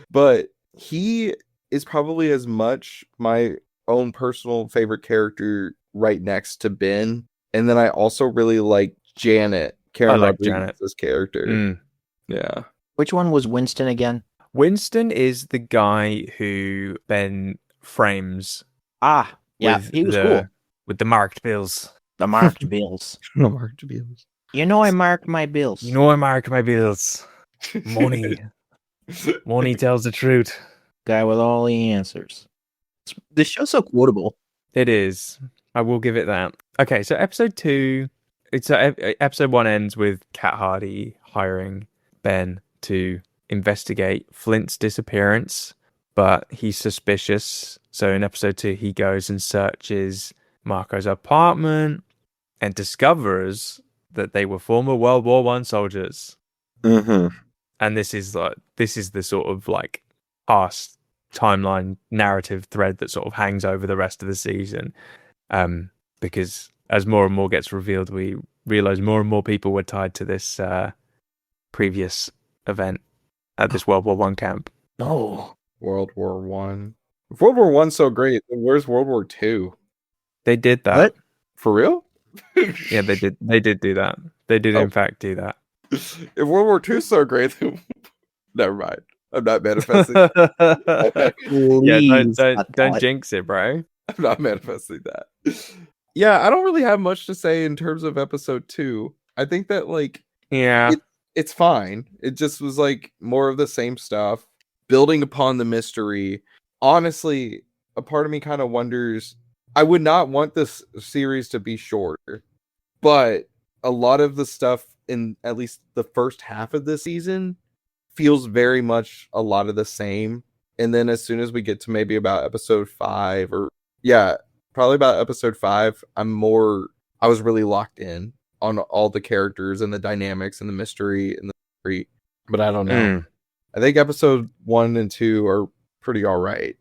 But he is probably as much my own personal favorite character right next to Ben. And then I also really like Janet, Karen Rodriguez's character. Yeah. Which one was Winston again? Winston is the guy who Ben frames. Yeah, he was cool. With the marked bills. The marked bills. The marked bills. You know I mark my bills. Money. One, he tells the truth. Guy with all the answers. This show's so quotable. It is. I will give it that. Okay, so episode 2. Episode 1 ends with Cat Hardy hiring Ben to investigate Flint's disappearance, but he's suspicious. So in episode 2, he goes and searches Marco's apartment and discovers that they were former World War I soldiers. Mm-hmm. And this is the sort of like past timeline narrative thread that sort of hangs over the rest of the season. Because as more and more gets revealed, we realize more and more people were tied to this previous event at this World War I camp. No. World War One. If World War One's so great, then where's World War II? They did that. What? For real? Yeah, they did. They did do that. They did, in fact, do that. If World War II's so great, then never mind. I'm not manifesting. Yeah, don't jinx it, bro. I'm not manifesting that. Yeah, I don't really have much to say in terms of episode 2. I think that it's fine. It just was like more of the same stuff, building upon the mystery. Honestly, a part of me kind of wonders, I would not want this series to be shorter, but a lot of the stuff in at least the first half of the season feels very much a lot of the same. And then as soon as we get to maybe about episode 5 probably about episode 5, I was really locked in on all the characters and the dynamics and the mystery and the story. But I don't know. I think episode 1 and 2 are pretty all right.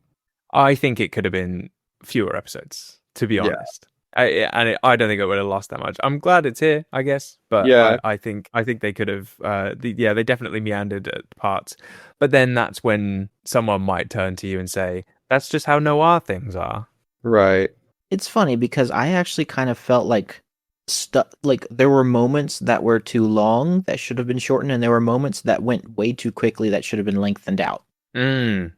I think it could have been fewer episodes, to be honest. I don't think it would have lost that much. I'm glad it's here, I guess, but I think they could have. They definitely meandered at parts, but then that's when someone might turn to you and say, "That's just how noir things are." Right. It's funny because I actually kind of felt like there were moments that were too long that should have been shortened, and there were moments that went way too quickly that should have been lengthened out. I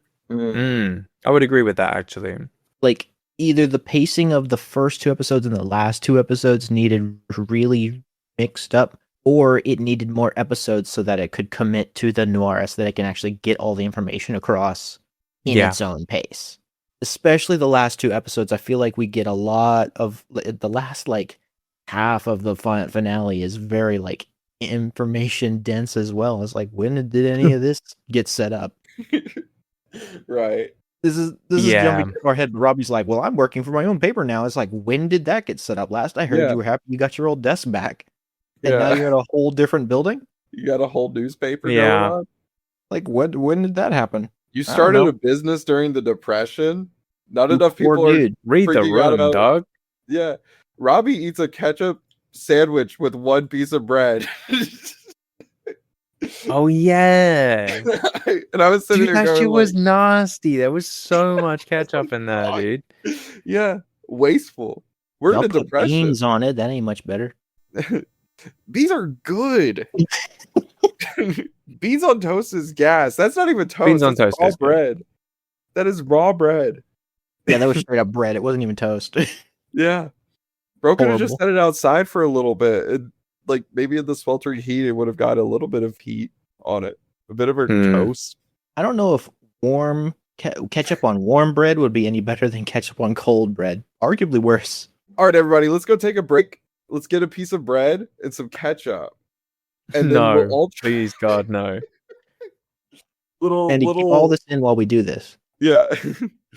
would agree with that, actually. Like, either the pacing of the first 2 episodes and the last 2 episodes needed really mixed up, or it needed more episodes so that it could commit to the noir, so that it can actually get all the information across in its own pace. Especially the last 2 episodes, I feel like we get a lot of the last half of the finale is very information dense as well. It's like, when did any of this get set up? Right. This is jumping to our head. Robbie's like, well, I'm working for my own paper now. It's like, when did that get set up? Last I heard, you were happy you got your old desk back, and now you're at a whole different building. You got a whole newspaper going on. Like, when did that happen? You started a business during the Depression. Not enough people are read the room, dog. Yeah, Robbie eats a ketchup sandwich with one piece of bread. Oh yeah, and I was sitting there that going, shit was nasty. There was so much ketchup in there, dude. Yeah, wasteful. We're in a depression. Beans on it. That ain't much better. Beans are good. Beans on toast is gas. That's not even toast. Beans on toast raw is bread. That is raw bread. Yeah, that was straight up bread. It wasn't even toast. Yeah, bro could have just set it outside for a little bit. Maybe in the sweltering heat, it would have got a little bit of heat on it. A bit of a toast. I don't know if warm ketchup on warm bread would be any better than ketchup on cold bread. Arguably worse. All right, everybody, let's go take a break. Let's get a piece of bread and some ketchup. And then we'll all please, God, no. Keep all this in while we do this. Yeah.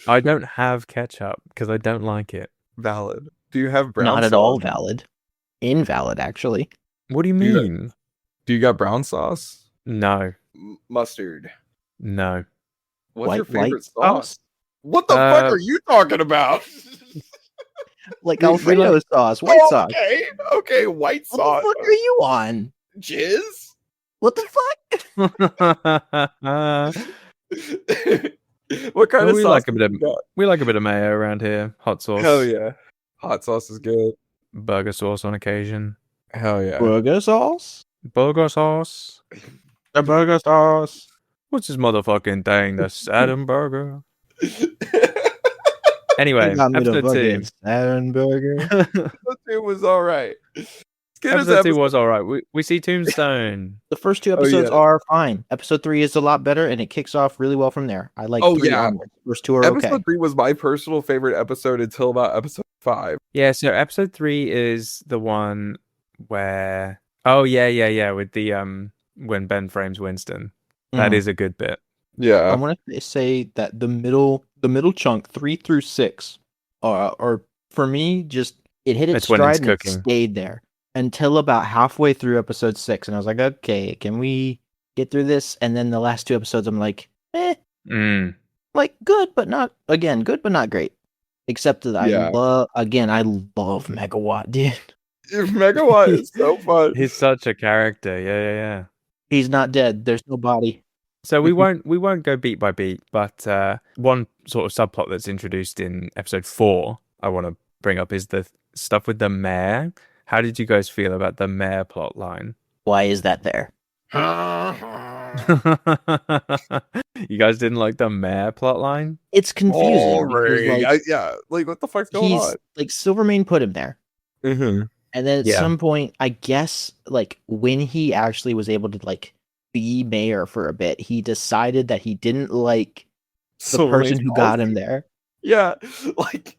I don't have ketchup because I don't like it. Valid. Do you have brown sauce? Not at all valid. Invalid, actually. What do you mean? Do you got brown sauce? No. Mustard? No. What's your favorite sauce? What the fuck are you talking about? Like Alfredo sauce, white sauce. Okay, white sauce. What the fuck are you on? Jizz? What the fuck? What kind of sauce? We like a bit of mayo around here. Hot sauce. Hell yeah. Hot sauce is good. Burger sauce on occasion. Hell yeah. Burger sauce? Burger sauce. The burger sauce. What's this motherfucking thing? The Saturn burger. Anyway, episode 2. Saturn burger. Episode 2 was all right. Episode 2 was all right. We see Tombstone. The first 2 episodes are fine. Episode 3 is a lot better, and it kicks off really well from there. I like 3 onwards. First 2 are episode 3 was my personal favorite episode until about episode 5. Yeah, so episode 3 is the one where with the when Ben frames Winston. That is a good bit. Yeah. I want to say that the middle chunk 3 through 6 are for me just it hit its stride and it stayed there until about halfway through episode 6, and I was like, okay, can we get through this? And then the last 2 episodes I'm like, like good but not great. Except that I love Megawatt, dude. Megawatt is so fun. He's such a character. Yeah. He's not dead. There's no body. So we won't go beat by beat, but one sort of subplot that's introduced in episode 4 I want to bring up is the stuff with the mayor. How did you guys feel about the mayor plot line? Why is that there? You guys didn't like the mayor plot line? It's confusing. Like what the fuck's going on? Like Silvermane put him there. Mm-hmm. And then at some point, I guess, like when he actually was able to like be mayor for a bit, he decided that he didn't like the person who got him there. Yeah, like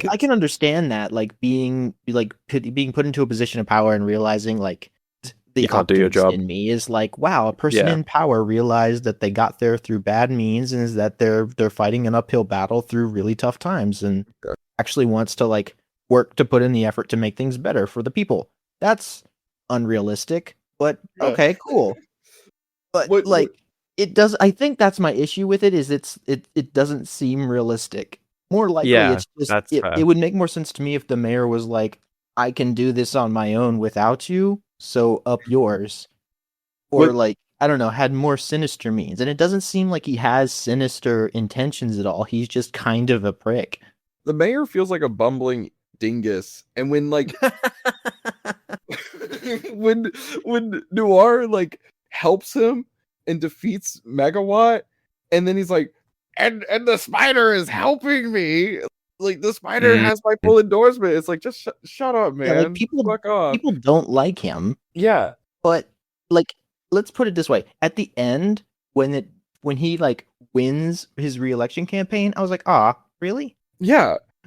I can understand that, like being put into a position of power and realizing like the optimist in me is like, wow, a person in power realized that they got there through bad means and is that they're fighting an uphill battle through really tough times and actually wants to like work to put in the effort to make things better for the people. That's unrealistic, but okay, cool. But it does. I think that's my issue with it. Is it doesn't seem realistic. More likely, it's just it would make more sense to me if the mayor was like, I can do this on my own without you, so up yours, or like I don't know, had more sinister means. And it doesn't seem like he has sinister intentions at all. He's just kind of a prick. The mayor feels like a bumbling dingus, and when like when Noir like helps him and defeats Megawatt, and then he's like, and the spider is helping me, like the spider has my full endorsement. It's like, just shut up, man. Like people don't like him, but like let's put it this way, at the end when he like wins his re-election campaign, I was like, really?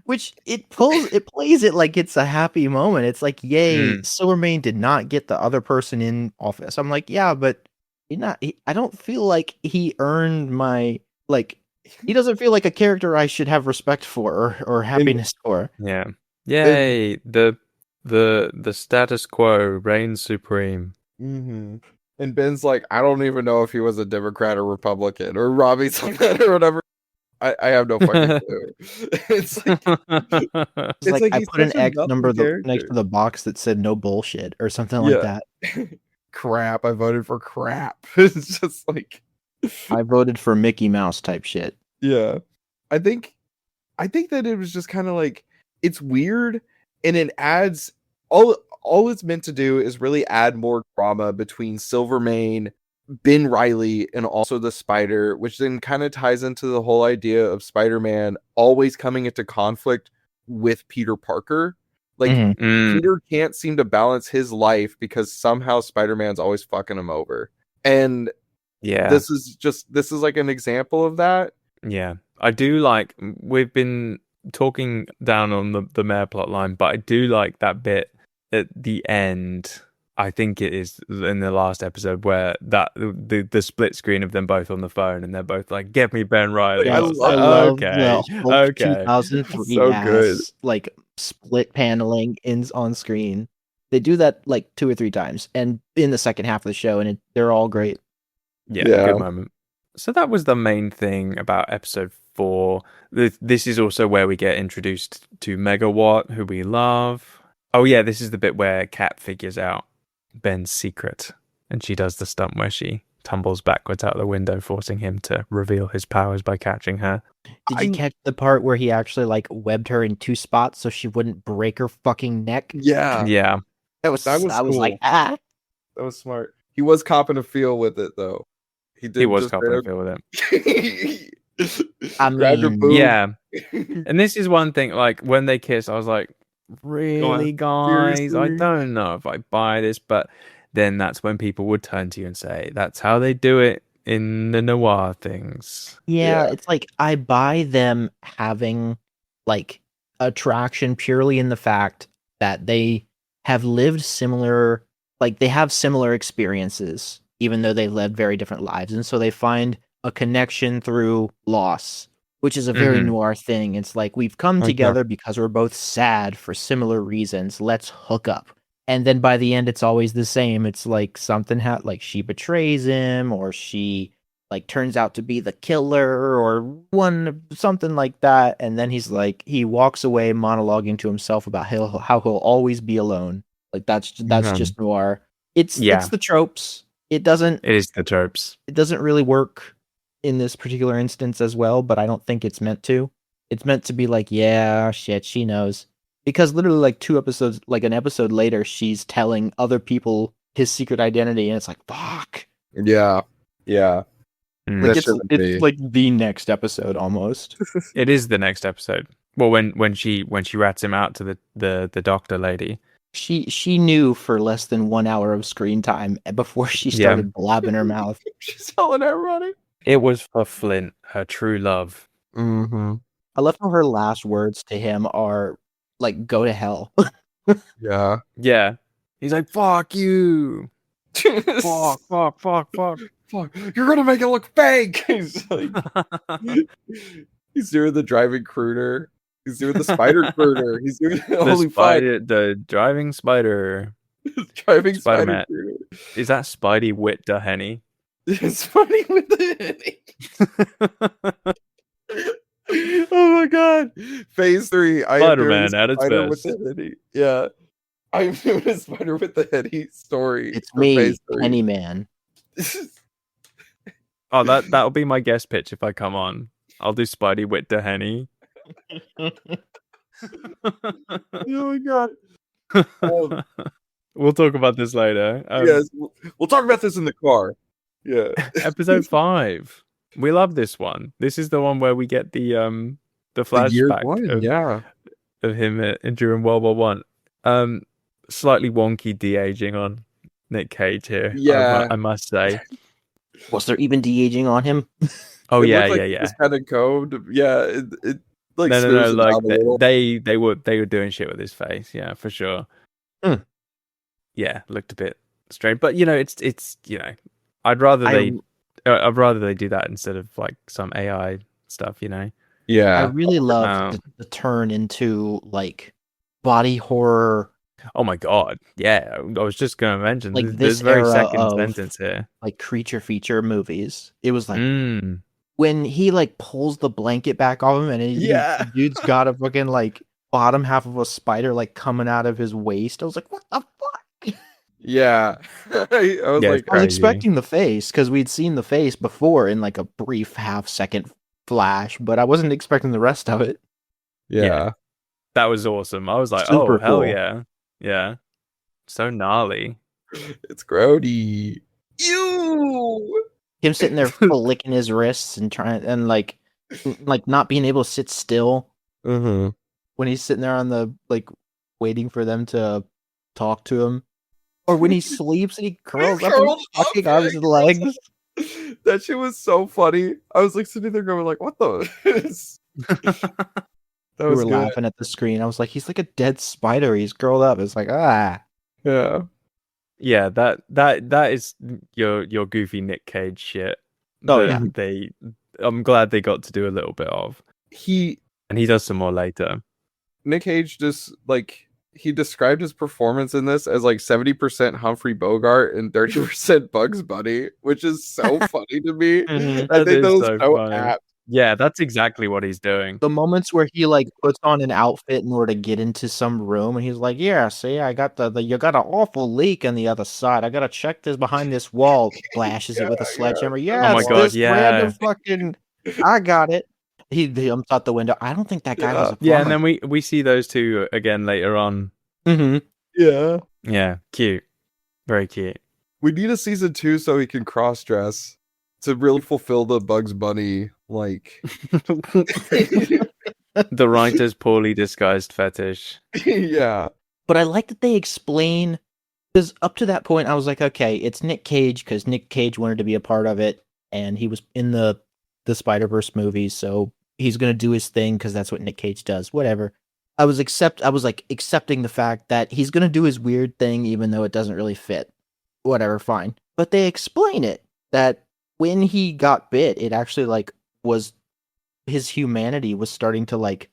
Which it plays it like it's a happy moment. It's like, yay, Silvermane did not get the other person in office. I'm like, yeah, but I don't feel like he earned my, like, he doesn't feel like a character I should have respect for or happiness for. Yeah. Yay, the status quo reigns supreme. Mm-hmm. And Ben's like, I don't even know if he was a Democrat or Republican, or Robbie's like that or whatever. I have no fucking clue. It's like I put an X number next to the box that said no bullshit or something like that. Crap, I voted for crap. It's just like I voted for Mickey Mouse type shit. Yeah. I think that it was just kind of like, it's weird, and it adds all it's meant to do is really add more drama between Silvermane, Ben Reilly, and also the Spider, which then kind of ties into the whole idea of Spider-Man always coming into conflict with Peter Parker. Like, Peter can't seem to balance his life because somehow Spider-Man's always fucking him over. And this is like an example of that. Yeah. I do like, we've been talking down on the mayor plot line, but I do like that bit at the end. I think it is in the last episode where that the split screen of them both on the phone and they're both like, "Get me Ben Reilly." I love the 2003 so good, like split paneling ins on screen. They do that like 2 or 3 times, and in the second half of the show, and they're all great. Yeah, good moment. So that was the main thing about episode 4. This is also where we get introduced to Megawatt, who we love. Oh yeah, this is the bit where Kat figures out Ben's secret, and she does the stunt where she tumbles backwards out the window, forcing him to reveal his powers by catching her. Did you catch the part where he actually like webbed her in 2 spots so she wouldn't break her fucking neck? Yeah. That was cool. Was like, that was smart. He was copping a feel with it though. He was copping a feel with it. I mean, yeah. And this is one thing, like when they kiss, I was like, really, guys, Seriously? I don't know if I buy this, but then that's when people would turn to you and say, that's how they do it in the noir things. Yeah, it's like I buy them having like attraction purely in the fact that they have lived similar, like they have similar experiences, even though they led very different lives. And so they find a connection through loss, which is a very noir thing. It's like we've come together because we're both sad for similar reasons. Let's hook up. And then by the end, it's always the same. It's like something like she betrays him, or she like turns out to be the killer, or something like that. And then he walks away monologuing to himself about how he'll always be alone. Like that's just noir. It's the tropes. It is the tropes. It doesn't really work in this particular instance as well, but I don't think it's meant to. It's meant to be like, yeah, shit, she knows. Because literally like 2 episodes, like an episode later, she's telling other people his secret identity, and it's like, fuck. Yeah. Yeah. Like it's like the next episode almost. It is the next episode. Well, when she rats him out to the doctor lady. She knew for less than 1 hour of screen time before she started blabbing her mouth. She's telling everybody. It was for Flint, her true love. Mm-hmm. I love how her last words to him are like, "Go to hell." Yeah. Yeah. He's like, "Fuck you." fuck. You're gonna make it look fake. He's like, he's doing the driving crooner. He's doing the spider crooner. He's doing the driving spider. Driving spider crooner. Is that Spidey with the Henny? Spidey with the Henny. Oh my god. Phase 3. Spider-Man at its best. With the Henny. Yeah. I'm doing a Spider with the Henny story. It's me, Henny Man. Oh, that'll be my guest pitch if I come on. I'll do Spidey with the Henny. Oh my god. We'll talk about this later. Yes, we'll talk about this in the car. Yeah. Episode 5. We love this one. This is the one where we get the flashback of him during World War One. Slightly wonky de-aging on Nick Cage here. Yeah, I must say. Was there even de-aging on him? Oh it yeah. It's kind of combed. Yeah, it like no. Like they were doing shit with his face. Yeah, for sure. Yeah, looked a bit strange, but it's I'd rather they do that instead of like some AI stuff. Yeah, I really love the turn into like body horror. Oh my god, yeah. I was just going to mention like this very second sentence here. Like creature feature movies. It was like when he like pulls the blanket back off him, and the dude's got a fucking like bottom half of a spider like coming out of his waist. I was like, what the fuck? Yeah. I was expecting the face because we'd seen the face before in like a brief half-second flash, but I wasn't expecting the rest of it. Yeah. That was awesome. I was like, super oh, hell cool. yeah. Yeah. So gnarly. It's grody. Ew! Him sitting there licking his wrists and trying and like not being able to sit still. Mm-hmm. When he's sitting there on the like waiting for them to talk to him. Or when he sleeps and he curls up his fucking arms and legs. That shit was so funny. I was like sitting there going like, what the? We were laughing at the screen. I was like, he's like a dead spider. He's curled up. It's like, Yeah. Yeah, that is your goofy Nick Cage shit. I'm glad they got to do a little bit of. And he does some more later. Nick Cage just like he described his performance in this as like 70% Humphrey Bogart and 30% Bugs Bunny, which is so funny to me. I think that was so apt. Yeah, that's exactly what he's doing. The moments where he like puts on an outfit in order to get into some room, and he's like, "Yeah, see, I got you got an awful leak on the other side. I gotta check this behind this wall." Flashes it with a sledgehammer. Yeah, oh my god, random fucking. I got it. He jumps out the window. I don't think that guy was a plumber. Yeah, and then we see those two again later on. Mm-hmm. Yeah. Yeah, cute. Very cute. We need a season 2 so he can cross-dress to really fulfill the Bugs Bunny, like... The writer's poorly disguised fetish. Yeah. But I like that they explain, because up to that point I was like, okay, it's Nick Cage because Nick Cage wanted to be a part of it, and he was in the Spider-Verse movies, so he's gonna do his thing because that's what Nick Cage does. Whatever. I was accepting the fact that he's gonna do his weird thing even though it doesn't really fit. Whatever, fine. But they explain it that when he got bit, it actually like was his humanity was starting to like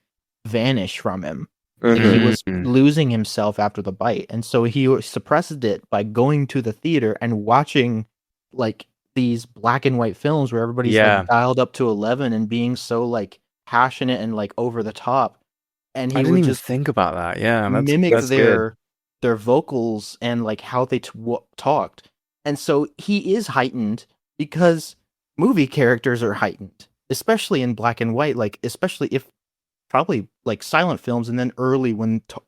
vanish from him. Like he was losing himself after the bite, and so he suppressed it by going to the theater and watching like these black and white films where everybody's like dialed up to 11 and being so like passionate and like over the top. And he I didn't would even just think about that. Yeah, mimic that's good. their vocals and like how they talked. And so he is heightened because movie characters are heightened, especially in black and white, like especially if probably like silent films, and then early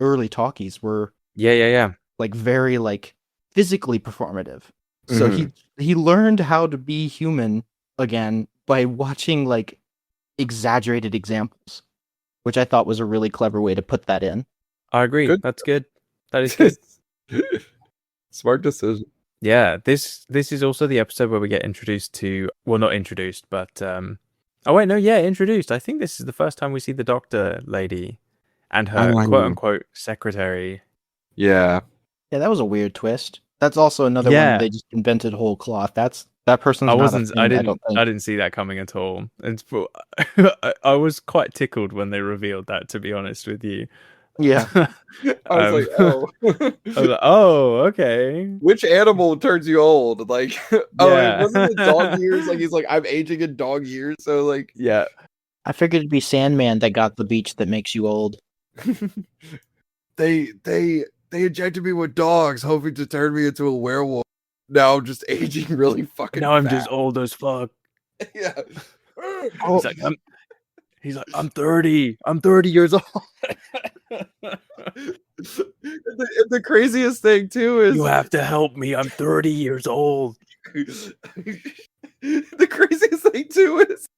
early talkies were like very like physically performative. So he learned how to be human again by watching like exaggerated examples, which I thought was a really clever way to put that in. I agree. Good. That's good. That is good. Smart decision. Yeah, this is also the episode where we get introduced to, well, not introduced, but introduced. I think this is the first time we see the doctor lady and her quote unquote secretary. Yeah. Yeah, that was a weird twist. That's also another one they just invented whole cloth. That person's I didn't see that coming at all. And I was quite tickled when they revealed that, to be honest with you. Yeah. I was like, oh. I was like, oh, okay. Which animal turns you old? Like, it wasn't the dog years. Like, he's like, I'm aging in dog years. So, like, yeah. I figured it'd be Sandman that got the beach that makes you old. They injected me with dogs, hoping to turn me into a werewolf. Now I'm just aging really fucking Now I'm fast. just old as fuck. Yeah. He's like, I'm 30. I'm 30 years old. The craziest thing too is you have to help me. I'm 30 years old. The craziest thing too is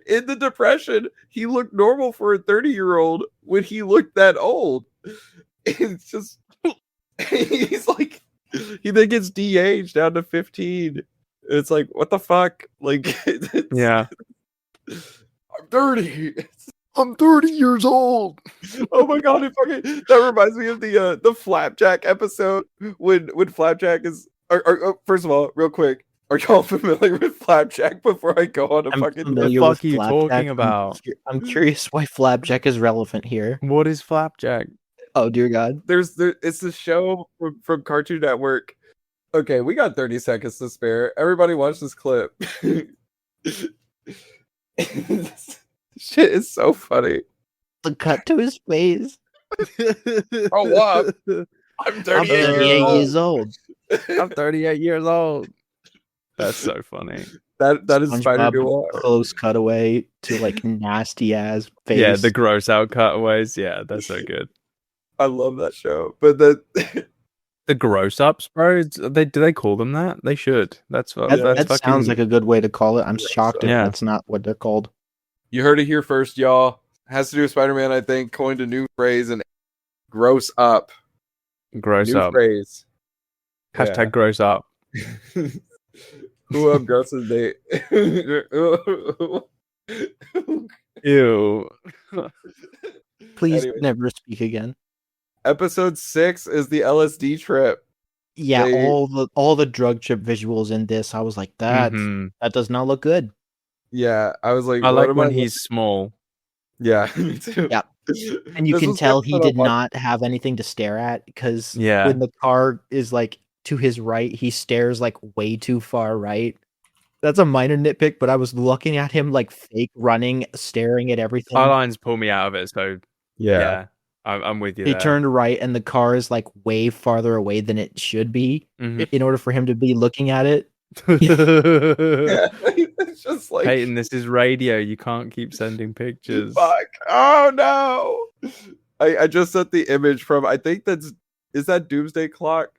in the Depression, he looked normal for a 30-year-old when he looked that old. It's just he's like he then gets de-aged down to 15. It's like, what the fuck? Like, yeah. I'm 30. I'm 30 years old. Oh my god! That reminds me of the Flapjack episode when Flapjack is. First of all, real quick, are y'all familiar with Flapjack? Before I go on, what the fuck are you talking about? I'm curious why Flapjack is relevant here. What is Flapjack? Oh dear God! It's the show from Cartoon Network. Okay, we got 30 seconds to spare. Everybody watch this clip. Shit is so funny. The cut to his face. Oh, wow. I'm 38 years old. I'm 38 years old. That's so funny. That is Spider-Noir. Close cutaway to like nasty ass face. Yeah, the gross out cutaways. Yeah, that's so good. I love that show. But the gross ups, bro. Do they call them that? They should. That sounds like a good way to call it. I'm shocked if that's not what they're called. You heard it here first, y'all. Has to do with Spider-Man, I think, coined a new phrase and gross up. Gross new up. Phrase. Hashtag gross up. Who up grosses date? Ew. Please never speak again. Episode 6 is the LSD trip. Yeah, all the drug trip visuals in this, I was like, that does not look good. Yeah, I was like, I like when he's small. Yeah, me too. Yeah, and you can tell he did not have anything to stare at because when the car is like to his right, he stares like way too far right. That's a minor nitpick, but I was looking at him like fake running, staring at everything. Skylines pull me out of it, so yeah. I'm with you. He turned right, and the car is like way farther away than it should be in order for him to be looking at it. Yeah, it's just like, Peyton, this is radio. You can't keep sending pictures. Fuck! Oh no! I just sent the image from. I think is that Doomsday Clock?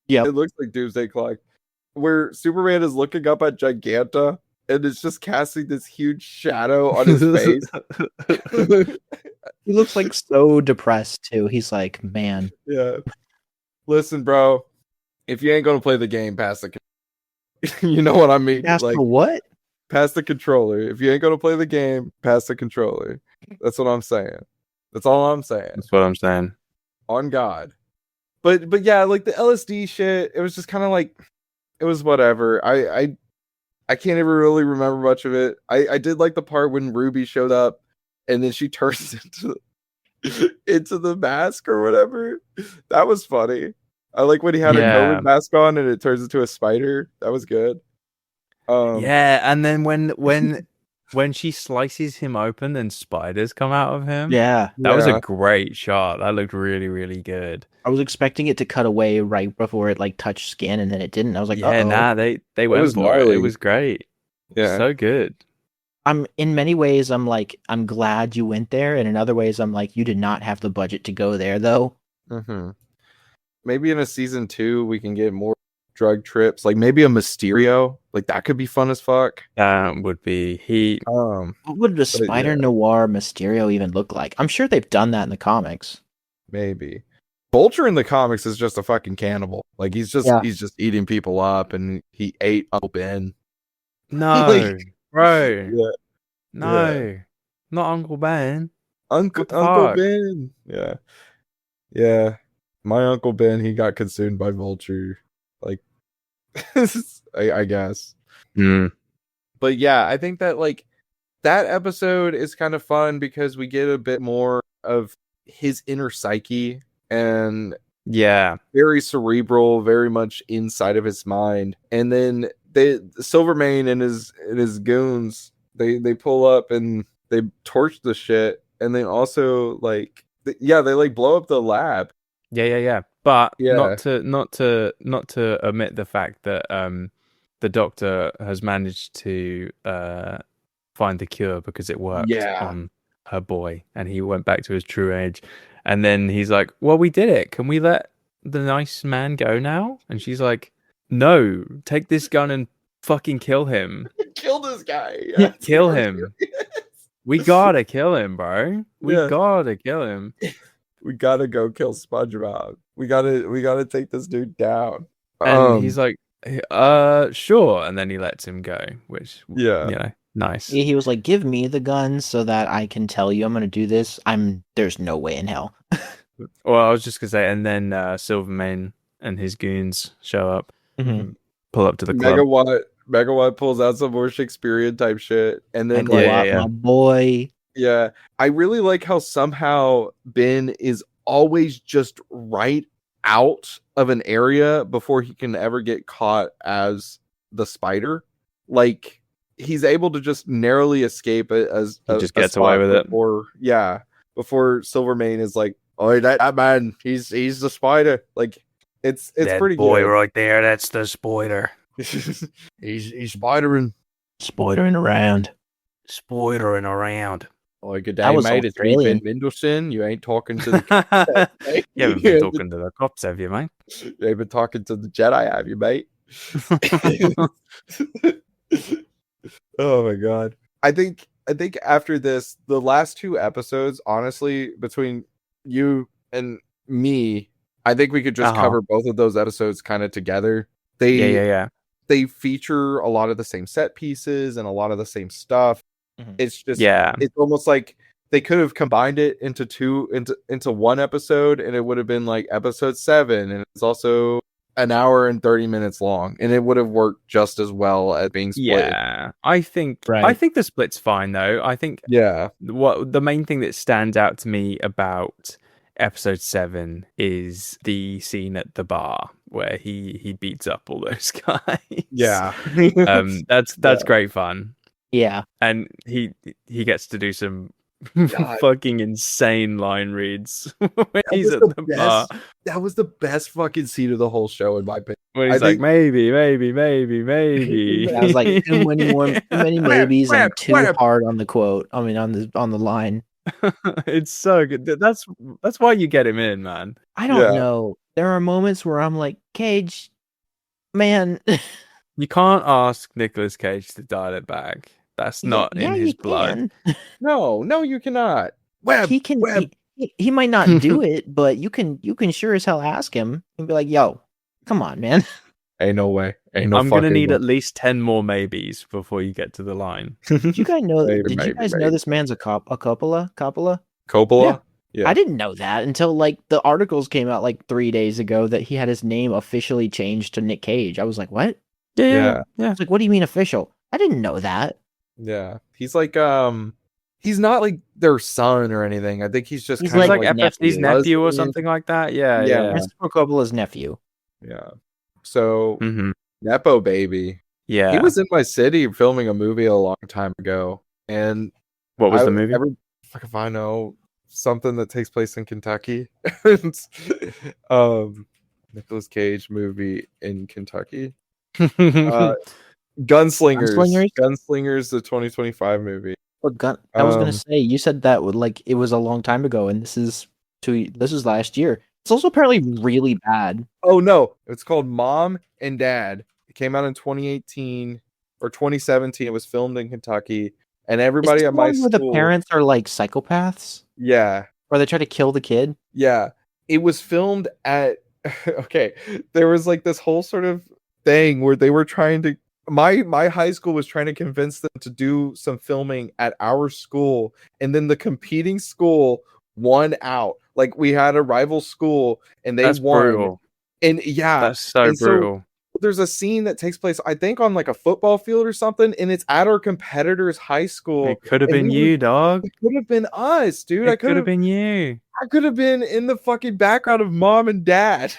Yeah, it looks like Doomsday Clock, where Superman is looking up at Giganta, and it's just casting this huge shadow on his face. He looks like so depressed too. He's like, man. Yeah. Listen, bro. If you ain't gonna play the game, pass the. You know what I mean? Ask for what? Pass the controller. If you ain't gonna play the game, pass the controller. That's what I'm saying. That's all I'm saying. That's what I'm saying. On God. But yeah, like the LSD shit, it was just kind of like, it was whatever. I can't ever really remember much of it. I did like the part when Ruby showed up and then she turns into the mask or whatever. That was funny. I like when he had a COVID mask on and it turns into a spider. That was good. And then when she slices him open and spiders come out of him. Yeah. That was a great shot. That looked really, really good. I was expecting it to cut away right before it like touched skin and then it didn't. I was like, they went for it. It was great. Yeah. So good. In many ways, I'm like, I'm glad you went there. And in other ways, I'm like, you did not have the budget to go there though. Mm-hmm. Maybe in a season 2, we can get more drug trips. Like maybe a Mysterio. Like that could be fun as fuck. That would be what would a Spider-Noir Mysterio even look like? I'm sure they've done that in the comics. Maybe. Vulture in the comics is just a fucking cannibal. Like he's just eating people up, and he ate Uncle Ben. No, bro. Yeah. No, not Uncle Ben. Uncle Ben. Yeah. Yeah. My Uncle Ben, he got consumed by Vulture. Like, I guess. Mm. But yeah, I think that like that episode is kind of fun because we get a bit more of his inner psyche, and very cerebral, very much inside of his mind. And then Silvermane and his goons, they pull up and they torch the shit, and then also like they like blow up the lab. Yeah. But not to omit the fact that the doctor has managed to find the cure because it worked on her boy, and he went back to his true age. And then he's like, well, we did it. Can we let the nice man go now? And she's like, no, take this gun and fucking kill him. Kill this guy. Yeah, kill him. We gotta kill him, bro. We gotta kill him. We gotta go kill SpongeBob. We gotta take this dude down. And he's like, sure. And then he lets him go, which nice. He was like, give me the gun so that I can tell you I'm gonna do this. There's no way in hell. Well, I was just gonna say, and then Silvermane and his goons show up, pull up to the club. Megawatt pulls out some more Shakespearean type shit, and then my boy. Yeah, I really like how somehow Ben is always just right out of an area before he can ever get caught as the spider. Like he's able to just narrowly escape it as he just gets away with it. Before Silvermane is like, oh, that man, he's the spider. Like it's that pretty boy good. Right there. That's the spider. he's spidering around. Oh, good day, mate. It's me, Ben Mendelsohn. You ain't talking to the you haven't been talking to the cops, have you, mate? You ain't been talking to the Jedi, have you, mate? Oh my god. I think after this, the last 2 episodes, honestly, between you and me, I think we could just cover both of those episodes kind of together. They feature a lot of the same set pieces and a lot of the same stuff. It's just it's almost like they could have combined it into one episode, and it would have been like episode 7, and it's also an hour and 30 minutes long, and it would have worked just as well as being split. I think the split's fine though. I think what the main thing that stands out to me about episode 7 is the scene at the bar where he beats up all those guys. That's great fun. Yeah. And he gets to do some fucking insane line reads when he's at the bar. That was the best fucking scene of the whole show, in my opinion. When he's like, maybe. I was like, too many maybes and too hard on the quote. I mean, on the line. It's so good. That's why you get him in, man. I don't know. There are moments where I'm like, Cage, man. You can't ask Nicolas Cage to dial it back. That's not in his blood. No, you cannot. Webb. He might not do it, but you can sure as hell ask him and be like, "Yo, come on, man." Ain't no way. Ain't no. I'm gonna need at least 10 more maybes before you get to the line. Did you guys know? Did you guys know this man's a Coppola? Coppola? Yeah. I didn't know that until like the articles came out like 3 days ago that he had his name officially changed to Nick Cage. I was like, what? Yeah. It's like, what do you mean official? I didn't know that. Yeah. He's like, he's not like their son or anything. I think he's just kind of like FF's nephew or something like that. Yeah. Christopher Coppola's nephew. Yeah. So, Nepo baby. Yeah. He was in my city filming a movie a long time ago. And what was the movie? Fuck if I know. Something that takes place in Kentucky. Nicolas Cage movie in Kentucky. Gunslingers, the 2025 movie. I was gonna say, you said that it was a long time ago, and this is last year. It's also apparently really bad. Oh no, it's called Mom and Dad. It came out in 2018 or 2017. It was filmed in Kentucky, and everybody at my school. Where the parents are like psychopaths. Yeah. Or they try to kill the kid. Yeah. It was filmed at okay. There was like this whole sort of thing where they were trying to my high school was trying to convince them to do some filming at our school, and then the competing school won out. Like we had a rival school and they won. Brutal. And yeah. That's so brutal. There's a scene that takes place, I think, on like a football field or something, and it's at our competitor's high school. It could have been you, dog. It could have been us, dude. It could have been you. I could have been in the fucking background of Mom and Dad.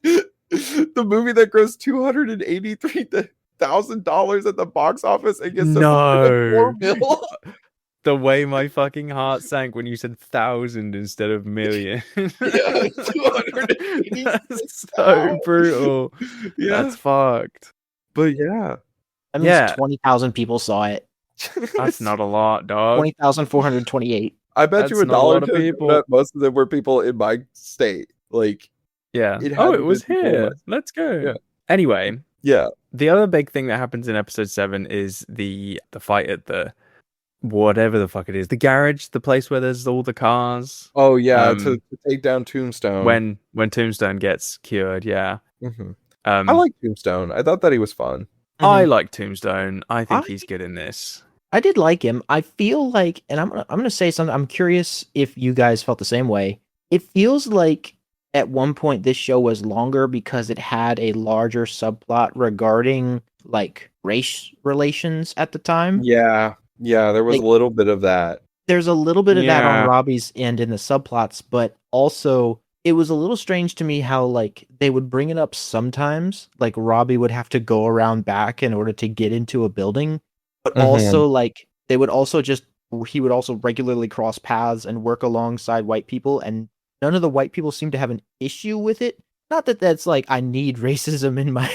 The movie that grossed $283,000 at the box office and gets $4 million. The way my fucking heart sank when you said 1,000 instead of million. Yeah, that's so brutal. Yeah. That's fucked. But yeah. That means 20,000 people saw it. That's not a lot, dog. 20,428. I bet you $1 to people. Most of them were people in my state. Like, yeah. It was here. Let's go. Yeah. Anyway. Yeah. The other big thing that happens in episode 7 is the fight at the whatever the fuck it is, the garage, the place where there's all the cars. Oh yeah, to take down Tombstone. When Tombstone gets cured, yeah. Mm-hmm. I like Tombstone. I thought that he was fun. I like Tombstone. I think he's good in this. I did like him. I feel like, and I'm gonna say something. I'm curious if you guys felt the same way. It feels like at one point this show was longer because it had a larger subplot regarding like race relations at the time. Yeah, there was a little bit of that. There's a little bit of that on Robbie's end in the subplots, but also it was a little strange to me how like they would bring it up sometimes. Like Robbie would have to go around back in order to get into a building, but also like he would also regularly cross paths and work alongside white people, and none of the white people seem to have an issue with it. Not that that's like I need racism in my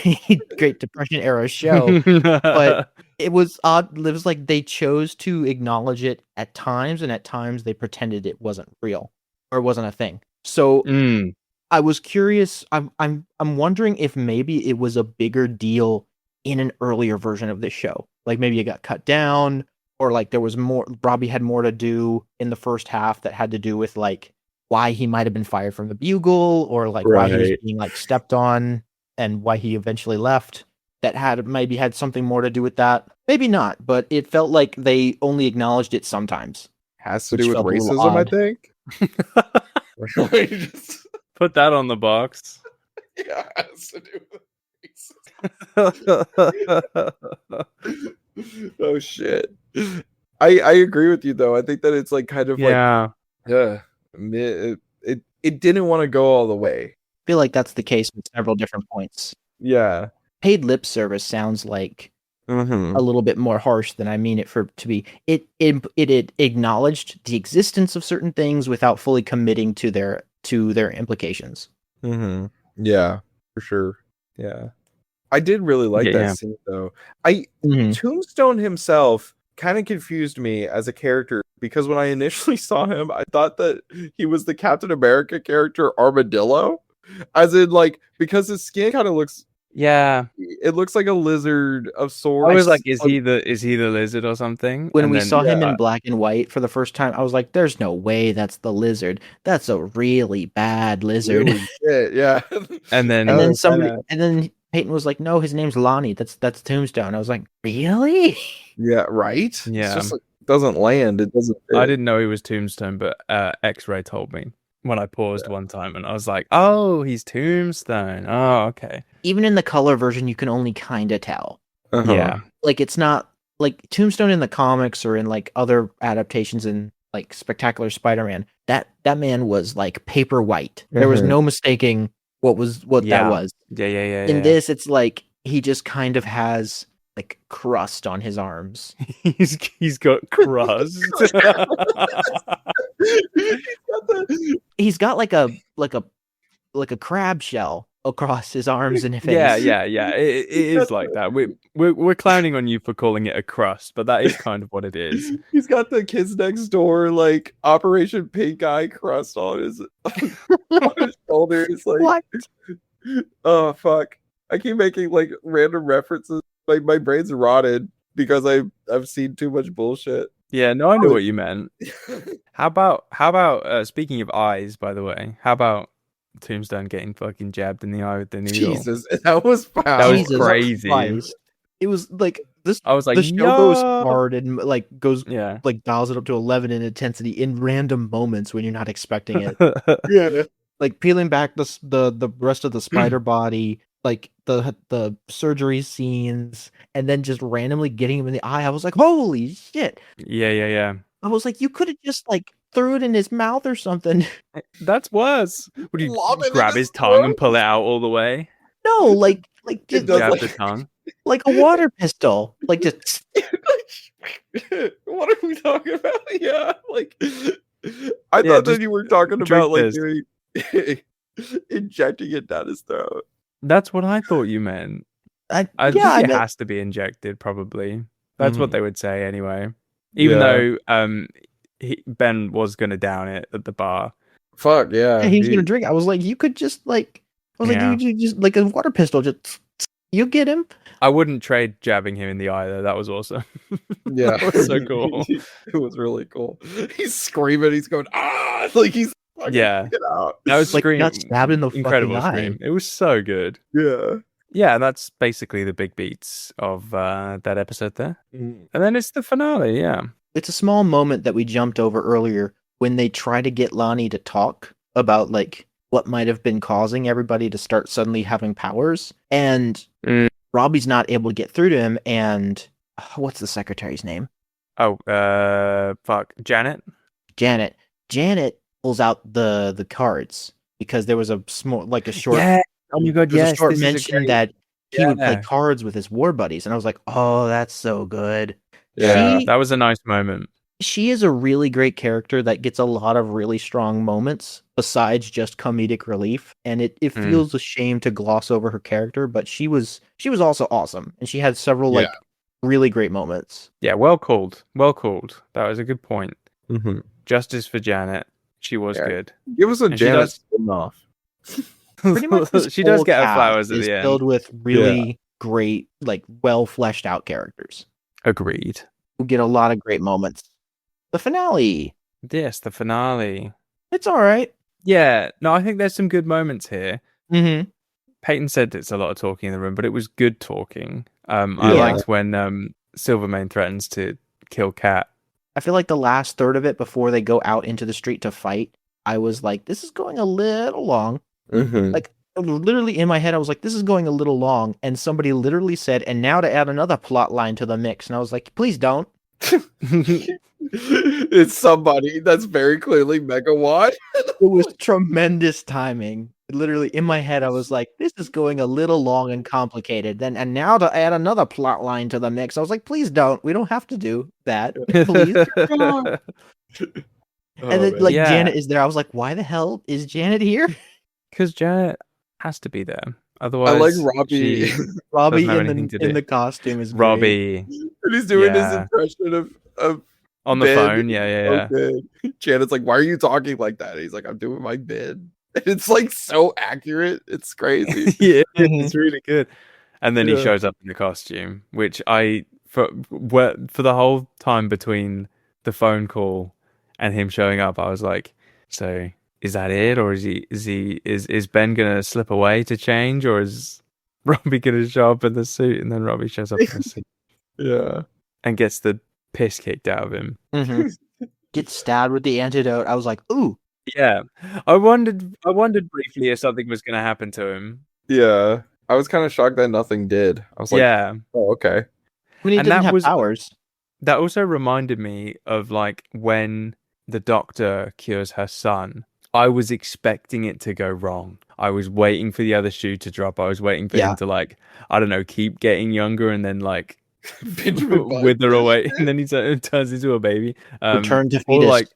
Great Depression era show, but it was odd. It was like they chose to acknowledge it at times, and at times they pretended it wasn't real or wasn't a thing. So I was curious. I'm wondering if maybe it was a bigger deal in an earlier version of this show. Like maybe it got cut down, or like there was more. Robbie had more to do in the first half that had to do with like why he might have been fired from the Bugle, or like why he was being like stepped on and why he eventually left. That had something more to do with that. Maybe not, but it felt like they only acknowledged it sometimes. Has to do with racism, I think. Put that on the box. Yeah, it has to do with racism. Oh shit. I agree with you though. I think that it's like kind of it didn't want to go all the way. I feel like that's the case with several different points. Yeah. Paid lip service sounds like a little bit more harsh than I mean it to be. It acknowledged the existence of certain things without fully committing to their implications. Yeah, for sure. Yeah. I did really like that scene though. Tombstone himself kind of confused me as a character, because when I initially saw him, I thought that he was the Captain America character Armadillo, as in like, because his skin kind of looks Yeah. It looks like a lizard of sorts. I was like, is he the lizard or something? When we saw him in black and white for the first time, I was like, there's no way that's the lizard. That's a really bad lizard. Really shit, yeah. and then Peyton was like, no, his name's Lonnie. That's Tombstone. I was like, really? Yeah, right? Yeah. It's just like, doesn't land. It doesn't fit. I didn't know he was Tombstone, but X-Ray told me when I paused one time, and I was like, oh, he's Tombstone. Oh, okay. Even in the color version, you can only kind of tell. Uh-huh. Yeah. Like, it's not like Tombstone in the comics or in like other adaptations in like Spectacular Spider-Man. That man was like paper white. There was no mistaking what that was. Yeah. In this, it's like he just kind of has like crust on his arms. he's got crust. He's got like a crab shell across his arms and face. Yeah. It is like that. We're clowning on you for calling it a crust, but that is kind of what it is. He's got the Kids Next Door like Operation Pink Eye crust on his shoulders. Like, what? Oh fuck! I keep making like random references. Like my brain's rotted because I've seen too much bullshit. Yeah, no, I know what you meant. How about speaking of eyes, by the way, how about Tombstone getting fucking jabbed in the eye with the needle? Jesus, that was foul. That was crazy. It was like this. I was like, the show goes hard and like goes like dials it up to 11 in intensity in random moments when you're not expecting it. Yeah, like peeling back the rest of the spider body, like the surgery scenes, and then just randomly getting him in the eye. I was like, holy shit! Yeah. I was like, you could have just like threw it in his mouth or something. That's worse. Would you grab his tongue and pull it out all the way? No, like just jab the tongue, like a water pistol, like just. What are we talking about? Yeah, like I thought that you were talking about like doing injecting it down his throat. That's what I thought you meant. I think it has to be injected. Probably that's what they would say anyway. Even though Ben was gonna down it at the bar. Fuck yeah, he was gonna drink. I was like, you could just like, you just like a water pistol, just you get him. I wouldn't trade jabbing him in the eye though. That was awesome. Yeah, that was so cool. It was really cool. He's screaming. He's going like he's get out. That was like got stabbed in the incredible fucking scream. eye. It was so good. Yeah. That's basically the big beats of that episode there, and then it's the finale. Yeah, it's a small moment that we jumped over earlier when they try to get Lonnie to talk about like what might have been causing everybody to start suddenly having powers, and Robbie's not able to get through to him. And what's the secretary's name? Oh, fuck, Janet pulls out the cards because there was a small like a short. Yeah. Oh my god, yes. A short mention that he would play cards with his war buddies, and I was like, oh, that's so good. Yeah, that was a nice moment. She is a really great character that gets a lot of really strong moments besides just comedic relief, and it feels a shame to gloss over her character, but she was also awesome, and she had several like really great moments. Yeah, well called. That was a good point. Justice for Janet. She was good. Give us a Janet enough. Pretty much she does get her flowers at the end. Filled with really great, like well fleshed out characters. Agreed. We get a lot of great moments. The finale. Yes, the finale. It's all right. Yeah, no, I think there's some good moments here. Mm-hmm. Peyton said it's a lot of talking in the room, but it was good talking. I liked when Silvermane threatens to kill Cat. I feel like the last third of it before they go out into the street to fight, I was like, this is going a little long. Like literally in my head, I was like, this is going a little long. And somebody literally said, and now to add another plot line to the mix. And I was like, please don't. It's somebody that's very clearly Megawatt. It was tremendous timing. Literally in my head, I was like, this is going a little long and complicated. And now to add another plot line to the mix. I was like, please don't. We don't have to do that. Please. And then Janet is there. I was like, why the hell is Janet here? Because Janet has to be there. Otherwise, I like Robbie. Robbie in the costume is Robbie. Great. And he's doing his impression of on the phone. Yeah. Okay. Janet's like, why are you talking like that? And he's like, I'm doing my bid. It's like so accurate. It's crazy. Yeah, it's really good. And then he shows up in the costume, which for the whole time between the phone call and him showing up, I was like, so is that it, or is Ben gonna slip away to change, or is Robbie gonna show up in the suit? And then Robbie shows up in the suit, Yeah, and gets the piss kicked out of him. Gets stabbed with the antidote. I was like, ooh. Yeah, I wondered briefly if something was gonna happen to him. Yeah, I was kind of shocked that nothing did. I was like, yeah, oh, okay. When he didn't have powers. That also reminded me of like when the doctor cures her son. I was expecting it to go wrong. I was waiting for the other shoe to drop. I was waiting for him to like, I don't know, keep getting younger and then like wither away, and then he turns into a baby. Return to fetus. Or like,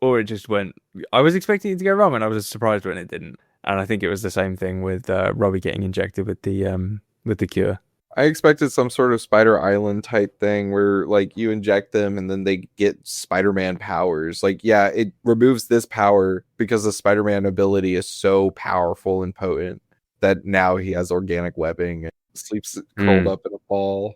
or it just went. I was expecting it to go wrong, and I was surprised when it didn't. And I think it was the same thing with Robbie getting injected with the cure. I expected some sort of Spider Island type thing where like you inject them and then they get Spider-Man powers. Like, yeah, it removes this power because the Spider-Man ability is so powerful and potent that now he has organic webbing and sleeps curled up in a ball.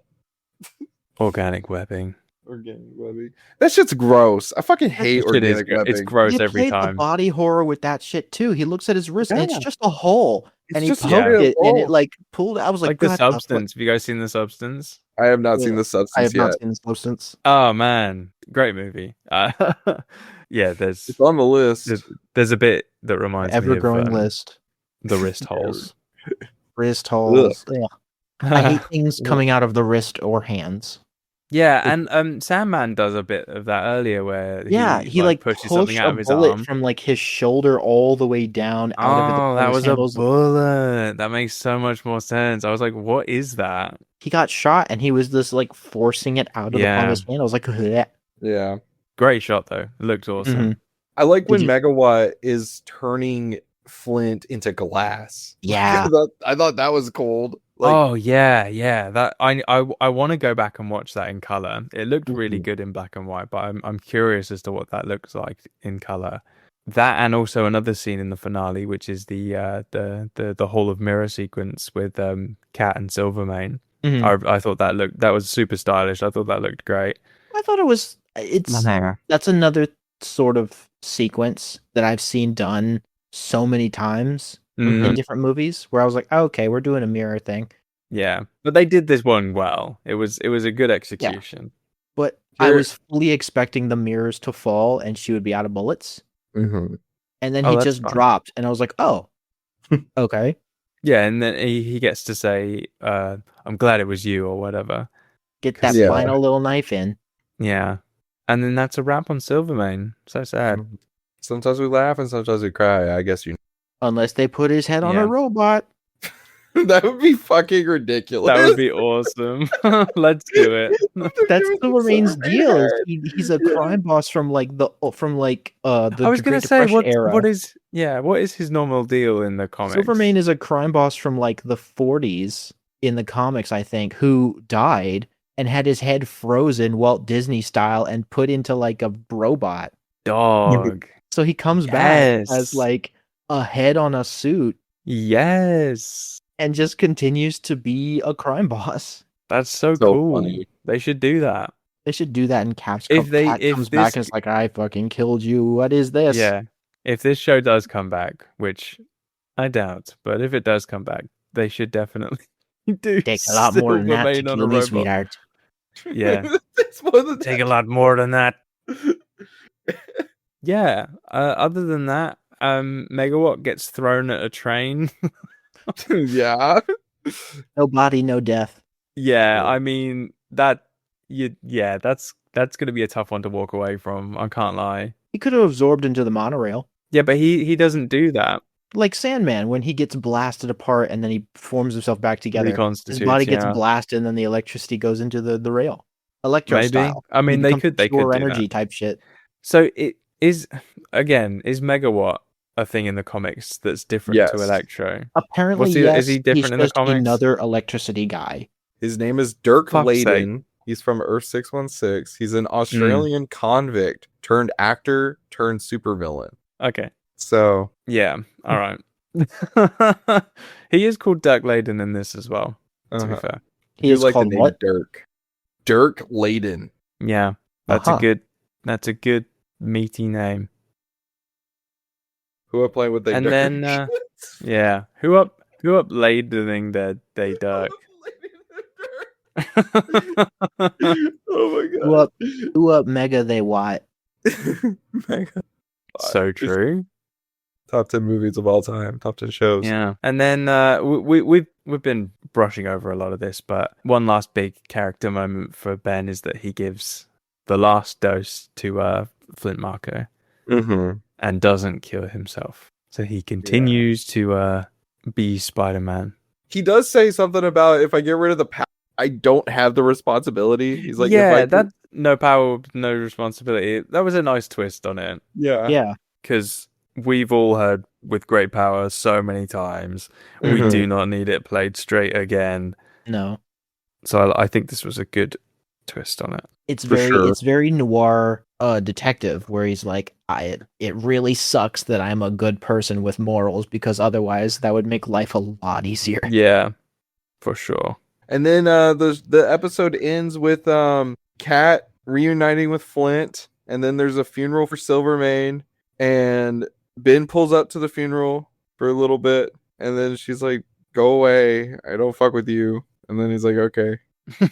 Organic webbing. Organic webbing. That shit's gross. I fucking hate organic webbing. It's gross every time. The body horror with that shit too. He looks at his wrist and it's just a hole. It's and he just poked it and it like pulled. I was like The Substance. Have you guys seen The Substance? I have not seen The Substance yet. I have not seen The Substance. Oh man, great movie. Yeah, it's on the list. There's a bit that reminds me of ever-growing list. The wrist holes. Wrist holes. Yeah. I hate things coming out of the wrist or hands. Yeah, and Sandman does a bit of that earlier where he like pushes something out of his bullet arm from like his shoulder all the way down out of it. That was a bullet. That makes so much more sense. I was like, what is that? He got shot and he was just like forcing it out of the palm of his hand. I was like, bleh. Yeah. Great shot though. It looked awesome. Mm-hmm. I like when Megawatt is turning Flint into glass. Yeah. I thought that was cold. Like, yeah. That I want to go back and watch that in color. It looked really good in black and white, but I'm curious as to what that looks like in color. That and also another scene in the finale, which is the Hall of Mirror sequence with Cat and Silvermane. Mm-hmm. I thought that was super stylish. I thought that looked great. I thought that's another sort of sequence that I've seen done so many times. In different movies where I was like, oh, okay, we're doing a mirror thing. Yeah, but they did this one well. It was a good execution. Yeah. But I was fully expecting the mirrors to fall and she would be out of bullets. Mm-hmm. And then he just dropped, and I was like, oh, okay. Yeah, and then he gets to say, I'm glad it was you, or whatever. Get that final little knife in. Yeah. And then that's a wrap on Silvermane. So sad. Sometimes we laugh and sometimes we cry. I guess you. Unless they put his head on a robot. That would be fucking ridiculous. That would be awesome. Let's do it. That's Silvermane's deal. He's a crime boss from the I was going to say what is his normal deal in the comics? Silvermane is a crime boss from like the 40s in the comics, I think, who died and had his head frozen Walt Disney style and put into like a robot. Dog. So he comes back as like a head on a suit. Yes. And just continues to be a crime boss. That's so cool. Funny. They should do that. They should do that in Cat comes this back and it's like, I fucking killed you. What is this? Yeah. If this show does come back, which I doubt, but if it does come back, they should definitely do. Take a lot more than that to kill me, sweetheart. Yeah. Take a lot more than that. Yeah. Other than that, Megawatt gets thrown at a train. Yeah. No body, no death. Yeah, I mean that's gonna be a tough one to walk away from. I can't lie. He could have absorbed into the monorail. Yeah, but he doesn't do that. Like Sandman, when he gets blasted apart and then he forms himself back together. His body gets blasted and then the electricity goes into the rail. Electro style. I mean, they could do energy that. Type shit. So it is Megawatt a thing in the comics that's different to Electro? Apparently, is he different in the comics? Another electricity guy. His name is Dirk Layden. He's from Earth 616. He's an Australian convict turned actor turned supervillain. Okay. So yeah, all right. He is called Dirk Layden in this as well. To be fair, he is called the name what? Dirk Layden. Yeah, that's a good meaty name. Who are playing with they and Dirk? then yeah, who up Laydening they Dirk. Oh my god. Who up Mega they Watt. Mega. So true. Top 10 movies of all time, top 10 shows. Yeah. And then we've been brushing over a lot of this, but one last big character moment for Ben is that he gives the last dose to Flint Marko and doesn't kill himself. So he continues to be Spider-Man. He does say something about, if I get rid of the power, I don't have the responsibility. He's like, that's no power, no responsibility. That was a nice twist on it. Yeah. Because we've all heard with great power so many times. We do not need it played straight again. No. So I think this was a good twist on it. It's very noir detective, where he's like, it really sucks that I'm a good person with morals, because otherwise that would make life a lot easier. Yeah, for sure. And then the episode ends with Kat reuniting with Flint, and then there's a funeral for Silvermane, and Ben pulls up to the funeral for a little bit, and then she's like, "Go away, I don't fuck with you." And then he's like, "Okay."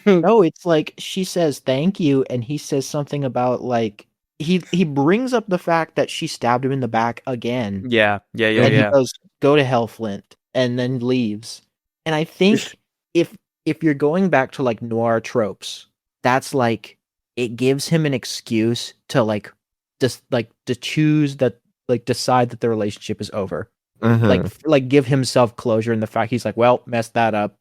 No, it's like she says thank you, and he says something about like he brings up the fact that she stabbed him in the back again. Yeah. And he goes, "Go to hell, Flint," and then leaves. And I think if you're going back to like noir tropes, that's like, it gives him an excuse to like just like to choose that, like decide that the relationship is over. Like give himself closure in the fact he's like, well, messed that up.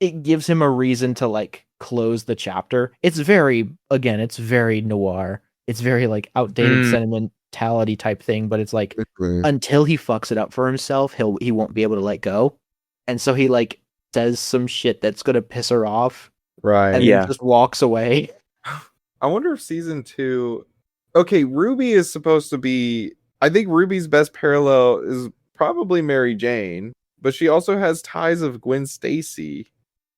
It gives him a reason to like close the chapter. It's very noir. It's very like outdated sentimentality type thing, but it's like until he fucks it up for himself, he won't be able to let go. And so he like says some shit that's gonna piss her off. Right. And then just walks away. I wonder if season 2. Okay, Ruby is supposed to be. I think Ruby's best parallel is probably Mary Jane, but she also has ties of Gwen Stacy.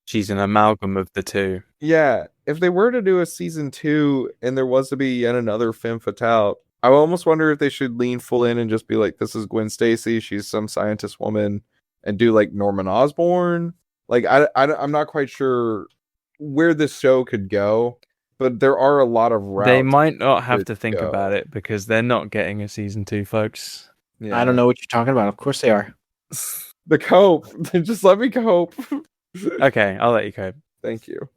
She's an amalgam of the two. Yeah, if they were to do a season 2 and there was to be yet another femme fatale, I almost wonder if they should lean full in and just be like, this is Gwen Stacy, she's some scientist woman, and do like Norman Osborn. Like, I'm not quite sure where this show could go, but there are a lot of routes. They might not have to think about it because they're not getting a season 2, folks. Yeah. I don't know what you're talking about. Of course they are. The cope. Just let me cope. Okay, I'll let you cope. Thank you,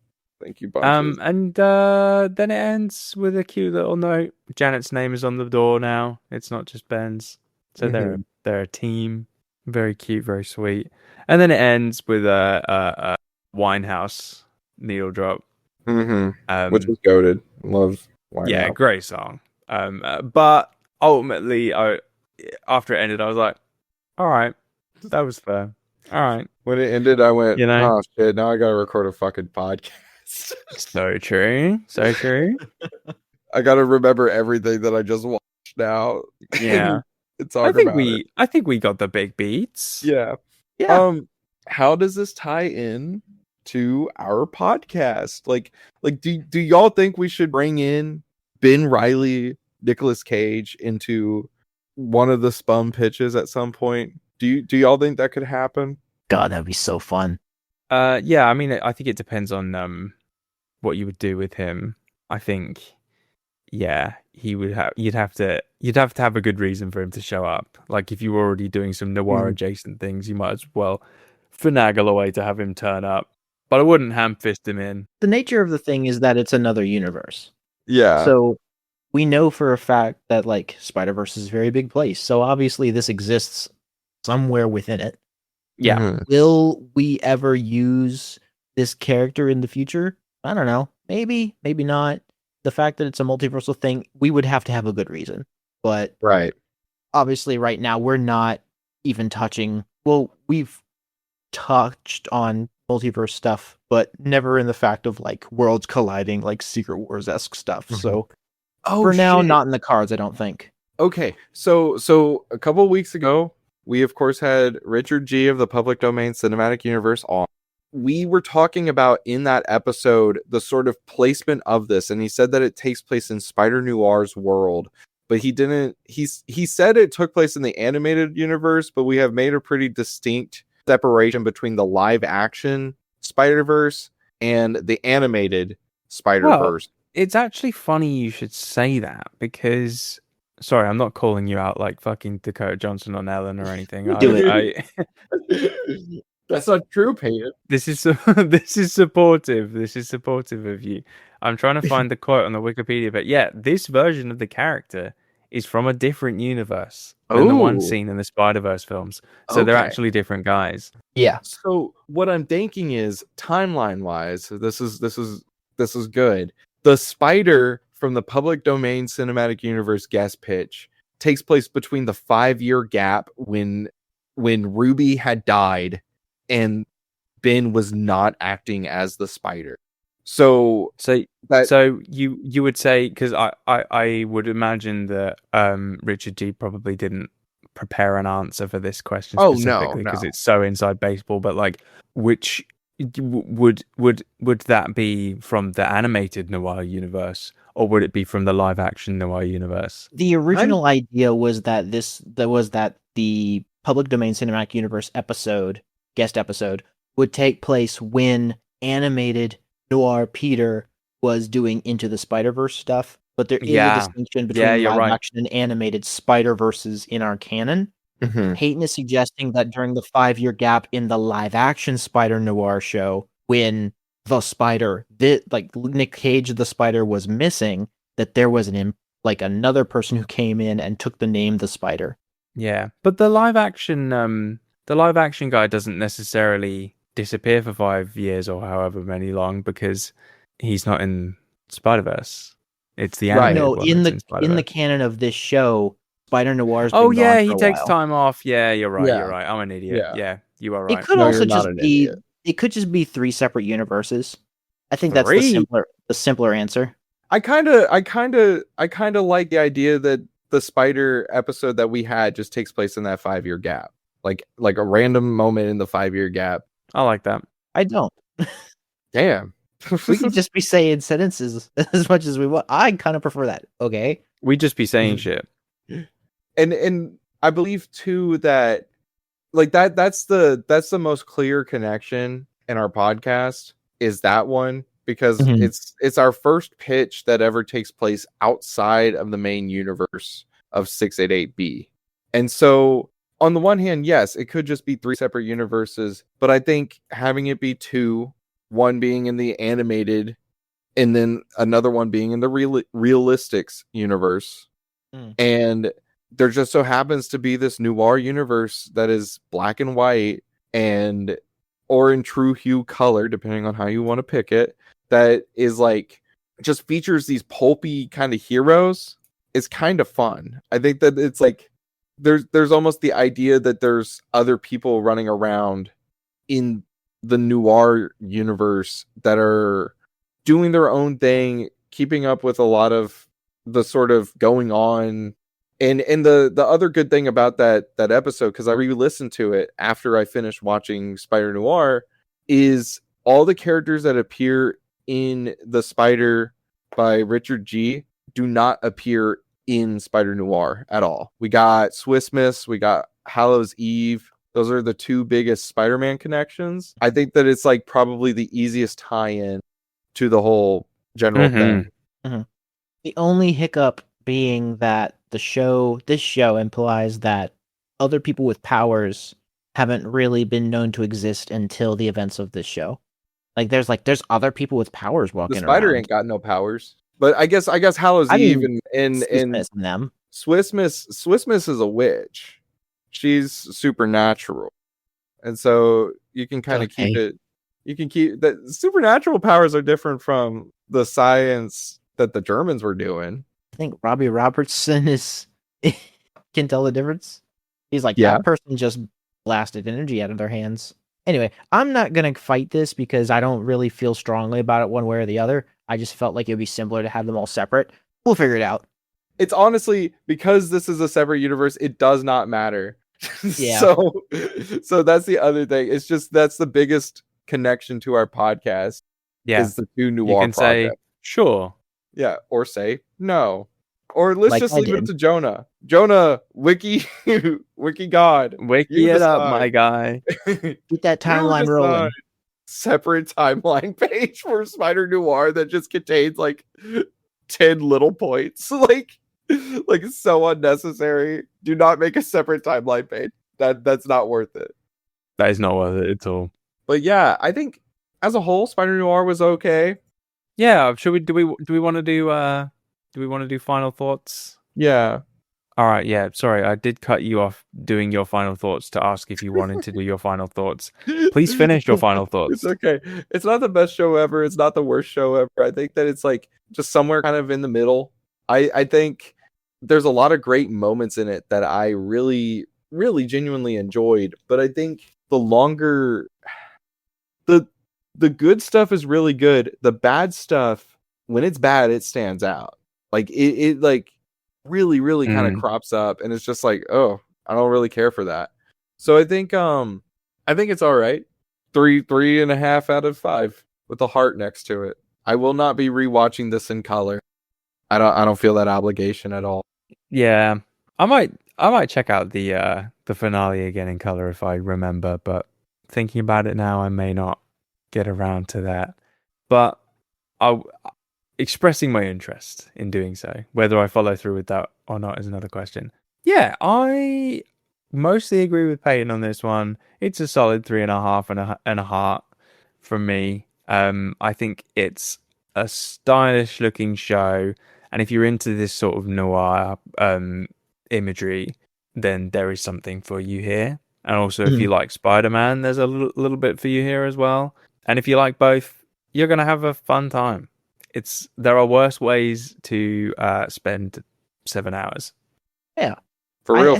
bunches. And then it ends with a cute little note. Janet's name is on the door now. It's not just Ben's. So they're a team. Very cute, very sweet. And then it ends with a Winehouse needle drop, which was goated. Love Winehouse. Yeah, great song. But ultimately, after it ended, I was like, all right, that was fair. All right. When it ended, I went, oh shit, now I gotta record a fucking podcast. So true. I gotta remember everything that I just watched now. Yeah. I think we got the big beats. Yeah. How does this tie in to our podcast? Like do y'all think we should bring in Ben Reilly, Nicolas Cage into one of the spum pitches at some point? Do y'all think that could happen? God, that'd be so fun. Yeah, I mean, I think it depends on what you would do with him. I think, yeah, you'd have to have a good reason for him to show up. Like if you were already doing some noir adjacent things, you might as well finagle a way to have him turn up. But I wouldn't ham-fist him in. The nature of the thing is that it's another universe. Yeah. So we know for a fact that like Spider-Verse is a very big place. So obviously this exists somewhere within it. Yeah. Will we ever use this character in the future? I don't know. Maybe not. The fact that it's a multiversal thing, we would have to have a good reason. But obviously right now we're not even touching. Well, we've touched on multiverse stuff, but never in the fact of like worlds colliding, like Secret Wars-esque stuff. So for now, not in the cards, I don't think. Okay, so a couple of weeks ago, we of course had Richard G of the Public Domain Cinematic Universe on. We were talking about in that episode the sort of placement of this, and he said that it takes place in Spider-Noir's world, but he didn't. He said it took place in the animated universe, but we have made a pretty distinct separation between the live action Spider-Verse and the animated Spider-Verse. Well, it's actually funny you should say that because. Sorry, I'm not calling you out like fucking Dakota Johnson on Ellen or anything. Do it. That's not true, Peyton. This is supportive. This is supportive of you. I'm trying to find the quote on the Wikipedia, but yeah, this version of the character is from a different universe than the one seen in the Spider-Verse films. So they're actually different guys. Yeah. So what I'm thinking is timeline-wise, this is good. The Spider from the Public Domain Cinematic Universe guest pitch takes place between the 5-year gap when Ruby had died and Ben was not acting as the Spider. So you would say, because I would imagine that Richard G probably didn't prepare an answer for this question specifically because it's so inside baseball, but like which would that be from the animated Noir universe or would it be from the live action Noir universe? The original idea was that the Public Domain Cinematic Universe guest episode would take place when animated Noir Peter was doing Into the Spider-Verse stuff, but there is a distinction between live action and animated Spider-Verses in our canon. Mm-hmm. Peyton is suggesting that during the 5-year gap in the live action Spider-Noir show, when the Spider, like Nick Cage the Spider was missing, that there was another person who came in and took the name the Spider. Yeah, but the live action guy doesn't necessarily disappear for 5 years or however many long because he's not in Spider-Verse. It's the animated one. In the canon of this show, Spider-Noir's been gone for a he takes while. time off. Yeah, you're right. You're right. I'm an idiot. Yeah, you are right. It could also just be. It could just be 3 separate universes. I think that's the simpler answer. I kind of like the idea that the Spider episode that we had just takes place in that 5-year gap, like a random moment in the 5-year gap. I like that. I don't. Damn. We can just be saying sentences as much as we want. I kind of prefer that. Okay. We just be saying shit. And I believe too that like that's the most clear connection in our podcast is that one because it's our first pitch that ever takes place outside of the main universe of 688B. And so on the one hand, yes, it could just be 3 separate universes, but I think having it be 2, one being in the animated and then another one being in the realistics universe. And there just so happens to be this noir universe that is black and white or in true hue color, depending on how you want to pick it, that is like just features these pulpy kind of heroes. It's kind of fun. I think that it's like there's almost the idea that there's other people running around in the noir universe that are doing their own thing, keeping up with a lot of the sort of going on. And the other good thing about that episode, because I re-listened to it after I finished watching Spider-Noir, is all the characters that appear in The Spider by Richard G do not appear in Spider-Noir at all. We got Swiss Miss, we got Hallows Eve. Those are the 2 biggest Spider-Man connections. I think that it's like probably the easiest tie-in to the whole general thing. Mm-hmm. The only hiccup being that this show implies that other people with powers haven't really been known to exist until the events of this show. Like there's other people with powers walking around. The Spider ain't got no powers. But I guess Hallows Eve and them. Swiss Miss is a witch. She's supernatural. And so you can kind of keep it. You can keep that supernatural powers are different from the science that the Germans were doing. I think Robbie Robertson can tell the difference. He's like, that person just blasted energy out of their hands. Anyway, I'm not going to fight this because I don't really feel strongly about it one way or the other. I just felt like it would be simpler to have them all separate. We'll figure it out. it's honestly, because this is a separate universe, it does not matter. Yeah. So that's the other thing. It's just that's the biggest connection to our podcast. Yeah, is the two noir you can projects. say sure. Yeah, or say no. Or let's Like just I leave it did. up to Jonah. Jonah, wiki God. Wiki You it up, decide. my guy. Get that You timeline decide. rolling. Separate timeline page for Spider-Noir that just contains like 10 little points. Like it's so unnecessary. Do not make a separate timeline page. That's not worth it. That is not worth it at all. But yeah, I think as a whole, Spider-Noir was okay. Yeah, should we do we want to do final thoughts? Yeah. All right, yeah. Sorry, I did cut you off doing your final thoughts to ask if you wanted to do your final thoughts. Please finish your final thoughts. It's okay. It's not the best show ever. It's not the worst show ever. I think that it's like just somewhere kind of in the middle. I think there's a lot of great moments in it that I really, really genuinely enjoyed. But I think the longer the good stuff is really good. The bad stuff, when it's bad, it stands out. Like it like really, really kind of crops up, and it's just like, oh, I don't really care for that. So I think it's all right. 3.5 out of 5 with a heart next to it. I will not be rewatching this in color. I don't feel that obligation at all. Yeah, I might check out the finale again in color if I remember, but thinking about it now, I may not get around to that. But expressing my interest in doing so, whether I follow through with that or not is another question. Yeah, I mostly agree with Peyton on this one. It's a solid 3.5 and a heart from me. I think it's a stylish looking show, and if you're into this sort of noir imagery, then there is something for you here. And also, if you like Spider-Man, there's a little bit for you here as well. And if you like both, you're gonna have a fun time. There are worse ways to spend 7 hours. Yeah, for real.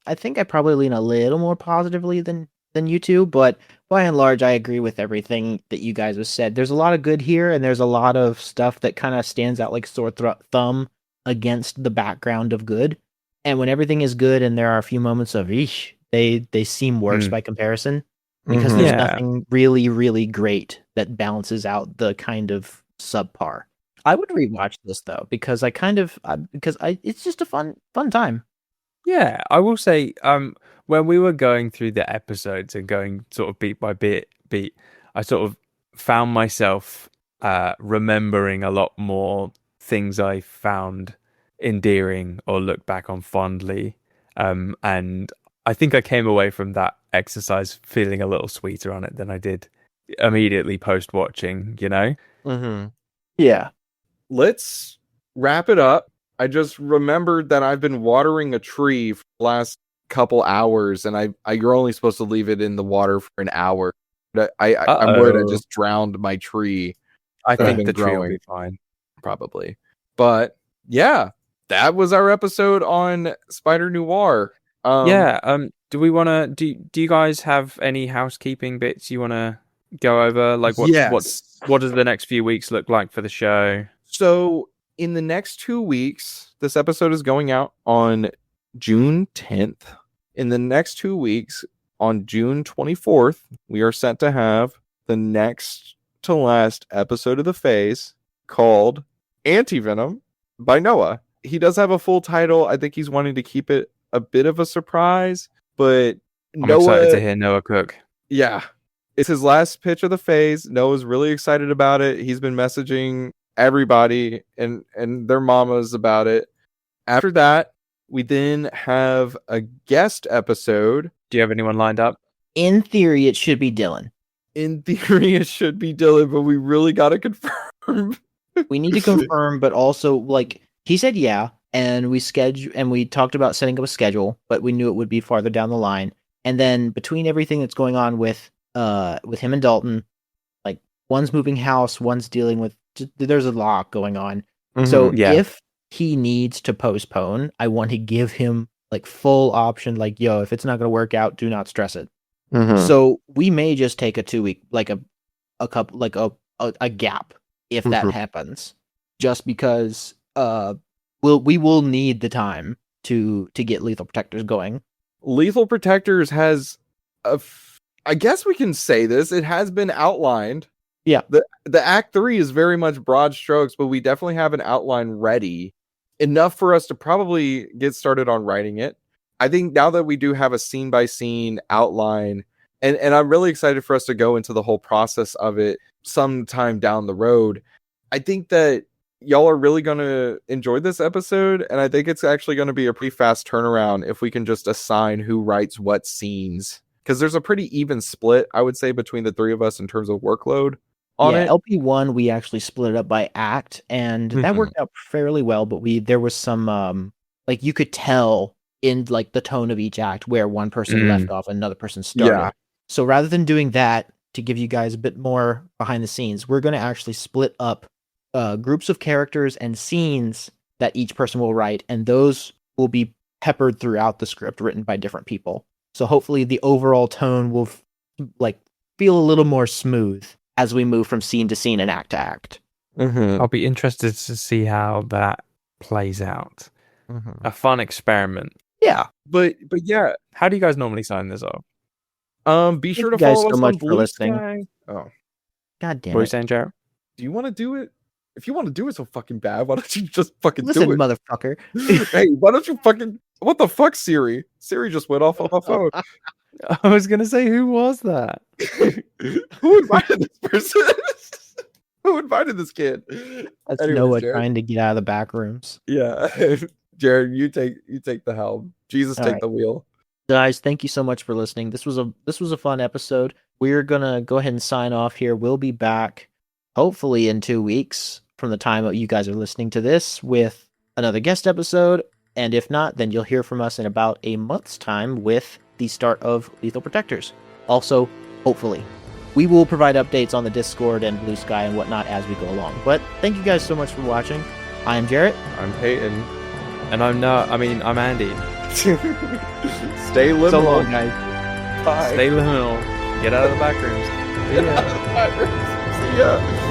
I think I probably lean a little more positively than you two, but by and large, I agree with everything that you guys have said. There's a lot of good here, and there's a lot of stuff that kind of stands out like sore thumb against the background of good. And when everything is good, and there are a few moments of eesh, they seem worse by comparison because there's nothing really, really great that balances out the kind of subpar. I would rewatch this though because it's just a fun time. Yeah, I will say, when we were going through the episodes and going sort of beat by beat, I sort of found myself remembering a lot more things I found endearing or look back on fondly. And I think I came away from that exercise feeling a little sweeter on it than I did immediately post watching, you know? Mm-hmm. Yeah. Let's wrap it up. I just remembered that I've been watering a tree for the last couple hours, and you're only supposed to leave it in the water for an hour. I'm worried I just drowned my tree. I think the tree will be fine. Probably. But yeah, that was our episode on Spider-Noir. Do we want to do you guys have any housekeeping bits you want to go over? Like what does the next few weeks look like for the show? So in the next 2 weeks, this episode is going out on June 10th. In the next 2 weeks, on June 24th, we are set to have the next to last episode of the phase called Anti-Venom by Noah. He does have a full title. I think he's wanting to keep it a bit of a surprise, but I'm excited to hear Noah cook. Yeah. It's his last pitch of the phase. Noah's really excited about it. He's been messaging everybody and their mamas about it. After that, we then have a guest episode. Do you have anyone lined up? In theory, it should be Dylan. In theory, it should be Dylan, but we really got to confirm. We need to confirm, but also, like, he said yeah, and we talked about setting up a schedule, but we knew it would be farther down the line. And then between everything that's going on with him and Dalton, like, one's moving house, one's dealing with, there's a lot going on. So if he needs to postpone, I want to give him like full option, like, yo, if it's not going to work out, do not stress it. So we may just take a 2 week, like a couple, like a gap if that happens, just because we will need the time to get Lethal Protectors going. Lethal Protectors has I guess we can say this. It has been outlined. Yeah. The Act 3 is very much broad strokes, but we definitely have an outline ready. Enough for us to probably get started on writing it. I think now that we do have a scene-by-scene outline, and I'm really excited for us to go into the whole process of it sometime down the road, I think that y'all are really going to enjoy this episode, and I think it's actually going to be a pretty fast turnaround if we can just assign who writes what scenes. Because there's a pretty even split, I would say, between the three of us in terms of workload on it. LP1, we actually split it up by act, and that worked out fairly well, but there was some, like, you could tell in, like, the tone of each act where one person left off and another person started. Yeah. So rather than doing that, to give you guys a bit more behind the scenes, we're going to actually split up groups of characters and scenes that each person will write, and those will be peppered throughout the script written by different people. So hopefully the overall tone will feel a little more smooth as we move from scene to scene and act to act. I'll be interested to see how that plays out. A fun experiment. Yeah. But yeah. How do you guys normally sign this off? Be sure to follow us on Blue Sky. Oh. God damn it. What are you saying, Jared? Do you want to do it? If you want to do it so fucking bad, why don't you just fucking do it? Listen, motherfucker. Hey, why don't you fucking... What the fuck, Siri? Siri just went off on my phone. I was going to say, who was that? Who invited this person? Who invited this kid? That's Noah trying to get out of the back rooms. Yeah. Jared, you take the helm. Jesus, take the wheel. Guys, thank you so much for listening. This was a fun episode. We're going to go ahead and sign off here. We'll be back hopefully in 2 weeks from the time that you guys are listening to this with another guest episode. And if not, then you'll hear from us in about a month's time with the start of Lethal Protectors. Also, hopefully, we will provide updates on the Discord and Blue Sky and whatnot as we go along. But thank you guys so much for watching. I'm Jarrett. I'm Peyton. And I'm Andy. Stay liminal. So long, guys. Bye. Stay liminal. Get out of the back rooms. See ya.